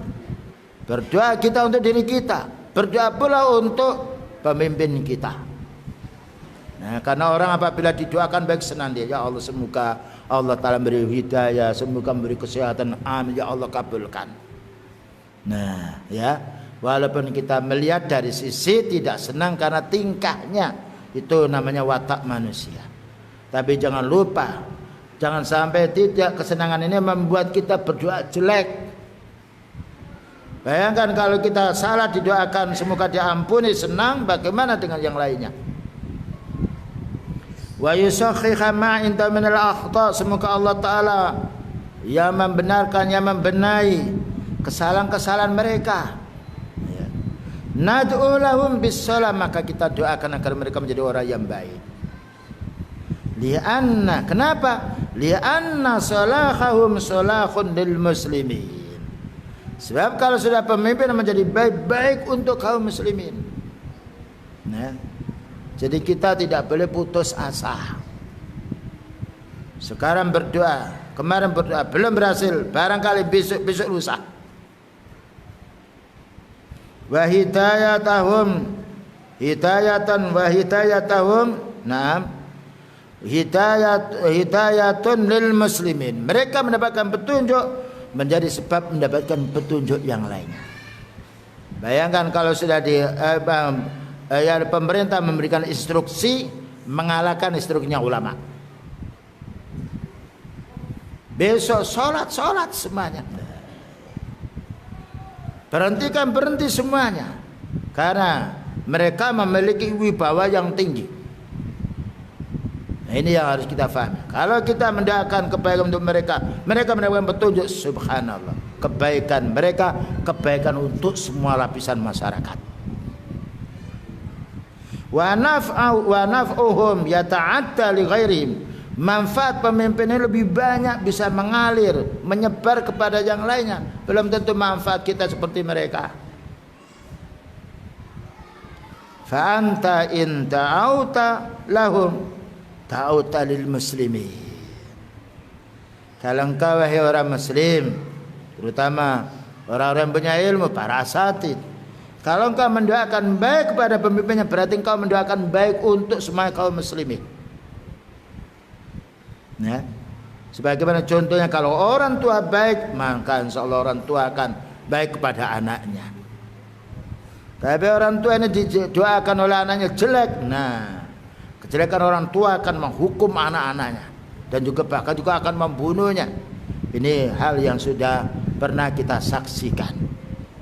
Berdoa kita untuk diri kita, berdoa pula untuk pemimpin kita. Nah, karena orang apabila didoakan baik senang dia, ya Allah semoga Allah Ta'ala beri hidayah, semoga memberi kesehatan, amin ya Allah kabulkan. Nah, ya, walaupun kita melihat dari sisi tidak senang karena tingkahnya, itu namanya watak manusia. Tapi jangan lupa, jangan sampai tidak kesenangan ini membuat kita berdoa jelek. Bayangkan kalau kita salah didoakan semoga diampuni, senang, bagaimana dengan yang lainnya? Wa yusakhiha ma inta minal akhta, semoga Allah Ta'ala yang membenarkan, yang membenahi kesalahan-kesalahan mereka. Nad'u lahum bis-salam, maka kita doakan agar mereka menjadi orang yang baik. Li'anna, kenapa? Li'anna salahahum salahun lil muslimin. Sebab kalau sudah pemimpin menjadi baik-baik untuk kaum muslimin. Nah, jadi kita tidak boleh putus asa. Sekarang berdoa, kemarin berdoa belum berhasil, barangkali besok lusa. Wa hidayatahum hidayatan wa hidayatahum, naam, hidayatun lil muslimin. Mereka mendapatkan petunjuk menjadi sebab mendapatkan petunjuk yang lainnya. Bayangkan kalau sudah pemerintah memberikan instruksi, mengalahkan instruksinya ulama. Besok sholat semuanya. Berhenti semuanya, karena mereka memiliki wibawa yang tinggi. Nah, ini yang harus kita pahami. Kalau kita mendoakan kebaikan untuk mereka, mereka mendapatkan petunjuk, subhanallah, kebaikan mereka, kebaikan untuk semua lapisan masyarakat. Wa naf'uhum yata'adda li ghairihim, manfaat pemimpin ini lebih banyak, bisa mengalir, menyebar kepada yang lainnya. Belum tentu manfaat kita seperti mereka. Fa anta in ta'auta lahum ta'auta lil muslimin. Kalau engkau wahai orang muslim, terutama orang-orang yang punya ilmu, para asatid, kalau engkau mendoakan baik kepada pemimpinnya, berarti engkau mendoakan baik untuk semua kaum muslimin. Ya. Sebagaimana contohnya, kalau orang tua baik, maka insya Allah orang tua akan baik kepada anaknya. Tapi orang tua ini didoakan oleh anaknya jelek, nah, kejelekan orang tua akan menghukum anak-anaknya dan juga bahkan juga akan membunuhnya. Ini hal yang sudah pernah kita saksikan.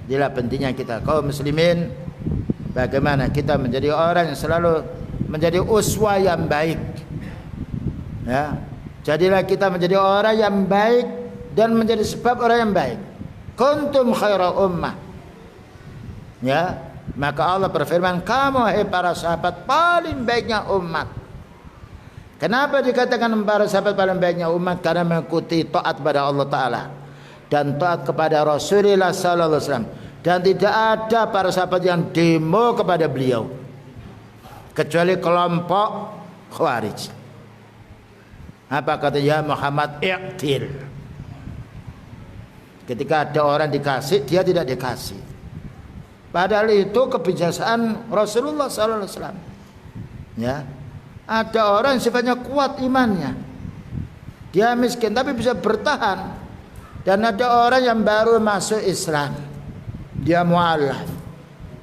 Inilah pentingnya kita kaum muslimin, bagaimana kita menjadi orang yang selalu menjadi uswah yang baik. Ya, jadilah kita menjadi orang yang baik dan menjadi sebab orang yang baik. Kuntum khaira ummah. Ya, maka Allah berfirman, kamu hai para sahabat paling baiknya umat. Kenapa dikatakan para sahabat paling baiknya umat? Karena mengikuti taat pada Allah Ta'ala dan taat kepada Rasulullah sallallahu alaihi wasallam. Dan tidak ada para sahabat yang demo kepada beliau kecuali kelompok Khawarij. Apa kata ya Muhammad, i'til. Ketika ada orang dikasih, dia tidak dikasih. Padahal itu kebijaksanaan Rasulullah sallallahu alaihi wasallam. Ya. Ada orang yang sifatnya kuat imannya. Dia miskin tapi bisa bertahan. Dan ada orang yang baru masuk Islam. Dia mu'alaf.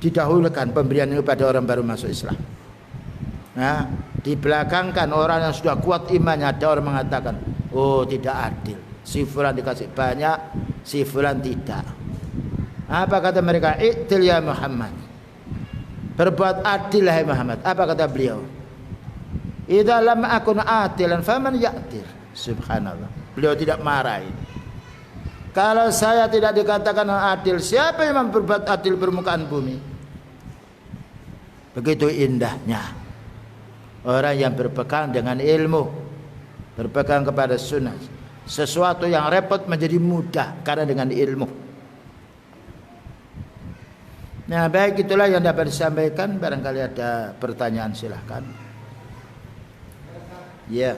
Didahulukan pemberian itu pada orang baru masuk Islam. Nah, dibelakangkan orang yang sudah kuat imannya. Ada orang mengatakan, oh tidak adil. Si fulan dikasih banyak, si fulan tidak. Apa kata mereka? I'til ya Muhammad. Berbuat adil ya Muhammad. Apa kata beliau? Idza lam akun atilan faman ya'til. Subhanallah. Beliau tidak marahi. Kalau saya tidak dikatakan adil, siapa yang berbuat adil permukaan bumi? Begitu indahnya orang yang berpegang dengan ilmu, berpegang kepada sunnah. Sesuatu yang repot menjadi mudah karena dengan ilmu. Nah, baik, itulah yang dapat disampaikan. Barangkali ada pertanyaan, silahkan. Ya.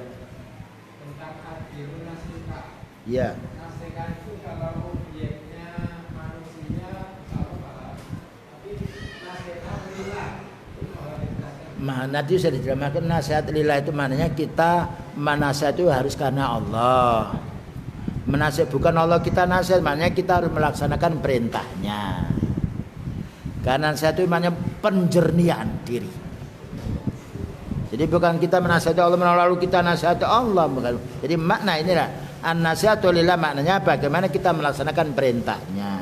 Tentang adil nasihat. Ya. Nasihat itu kalau objeknya manusia sama, tapi nasihat lillah itu kalau dikatakan. Mana itu sudah diterjemahkan, nasihat lillah itu maknanya kita menasihat itu harus karena Allah. Menasihat bukan Allah kita nasihat, maknanya kita harus melaksanakan perintahnya. Karena nasihat itu maknanya penjernihan diri. Jadi bukan kita menasihati Allah lalu kita nasihati Allah, bukan. Jadi makna inilah an-nasihatu lillah, maknanya bagaimana kita melaksanakan perintahnya,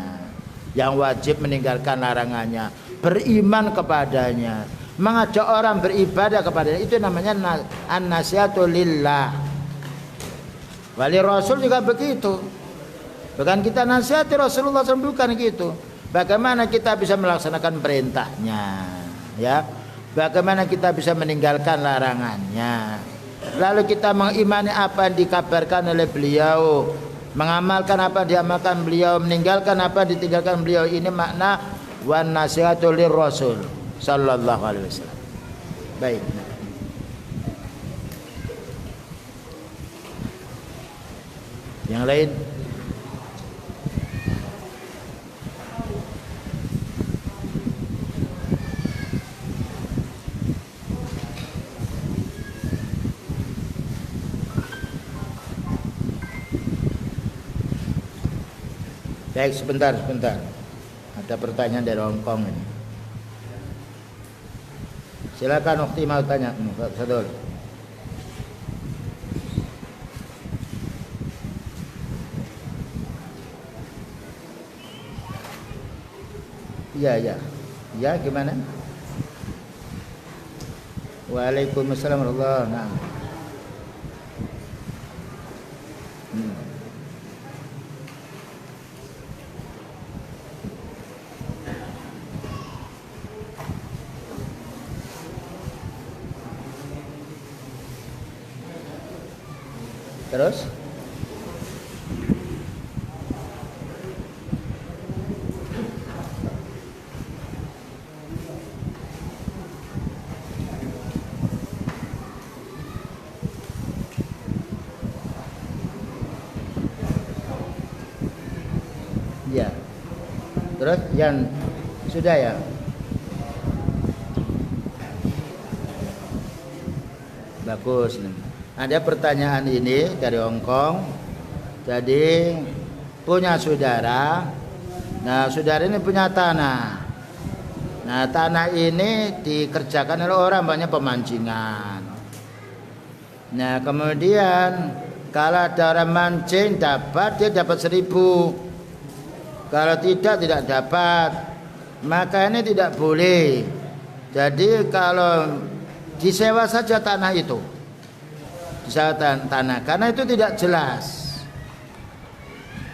yang wajib meninggalkan larangannya, beriman kepadanya, mengajak orang beribadah kepadanya, itu namanya an-nasihatu lillah. Wali Rasul juga begitu. Bukan kita nasihati Rasulullah SAW, bukan gitu. Bagaimana kita bisa melaksanakan perintahnya, ya? Bagaimana kita bisa meninggalkan larangannya. Lalu kita mengimani apa yang dikabarkan oleh beliau, mengamalkan apa yang diamalkan beliau, meninggalkan apa yang ditinggalkan beliau. Ini makna wan nasihatul lirrasul sallallahu alaihi wasallam. Baik. Yang lain? Baik, sebentar. Ada pertanyaan dari Hongkong ini. Silakan Ukti mau tanya. Sadul. Iya. Ya, gimana? Waalaikumsalam warahmatullahi wabarakatuh. Terus? Ya. Terus yang sudah ya? Bagus nih. Ada pertanyaan ini dari Hongkong. Jadi punya saudara. Nah, saudara ini punya tanah. Nah, tanah ini dikerjakan oleh orang banyak pemancingan. Nah, kemudian kalau ada orang mancing dapat, dia dapat 1.000. Kalau tidak dapat. Maka ini tidak boleh. Jadi kalau disewa saja tanah itu, disewa tanah, karena itu tidak jelas.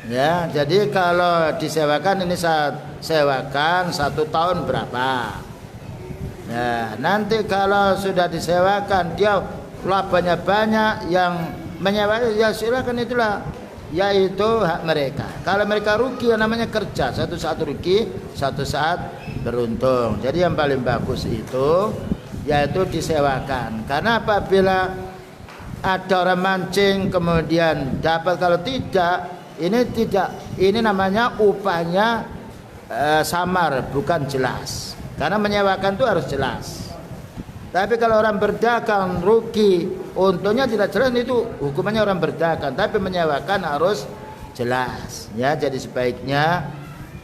Ya, jadi kalau disewakan, ini saya sewakan 1 tahun berapa. Nah, nanti kalau sudah disewakan dia labanya banyak, yang menyewa ya silakan, itulah yaitu hak mereka. Kalau mereka rugi ya namanya kerja, satu saat rugi, satu saat beruntung. Jadi yang paling bagus itu yaitu disewakan. Karena apabila ada orang mancing kemudian dapat, kalau tidak, ini namanya upahnya samar, bukan jelas. Karena menyewakan itu harus jelas. Tapi kalau orang berdagang rugi, untungnya tidak jelas, itu hukumannya orang berdagang. Tapi menyewakan harus jelas. Ya, jadi sebaiknya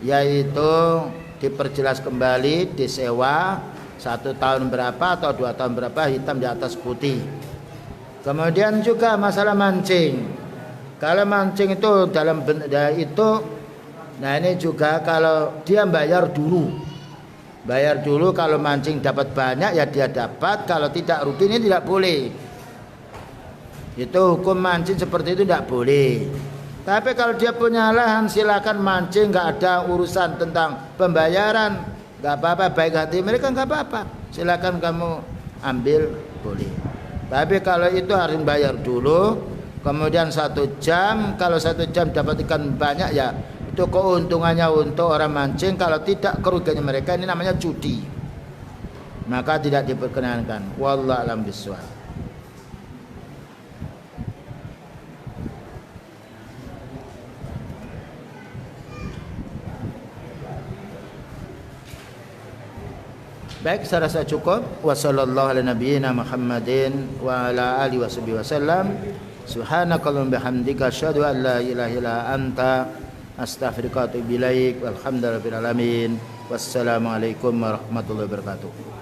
yaitu diperjelas kembali, disewa 1 tahun berapa atau 2 tahun berapa, hitam di atas putih. Kemudian juga masalah mancing. Kalau mancing itu dalam itu, nah ini juga kalau dia bayar dulu. Bayar dulu, kalau mancing dapat banyak ya dia dapat, kalau tidak rugi, ini tidak boleh. Itu hukum mancing seperti itu tidak boleh. Tapi kalau dia punya lahan silakan mancing, nggak ada urusan tentang pembayaran, nggak apa-apa, baik hati mereka nggak apa-apa. Silakan kamu ambil, boleh. Tapi kalau itu harus bayar dulu, kemudian 1 jam, kalau 1 jam dapat ikan banyak ya itu keuntungannya untuk orang mancing, kalau tidak kerugiannya mereka. Ini namanya judi, maka tidak diperkenankan. Wallahu a'lam bishawab. Baik, saya rasa cukup. Wassallallahu ala nabiyyina Muhammadin wa ala alihi wasallam. Subhanakallahumma bihamdika asyhadu an la ilaha illa anta astaghfiruka wa atubu ilaik. Walhamdulillahirabbil alamin. Wassalamualaikum warahmatullahi wabarakatuh.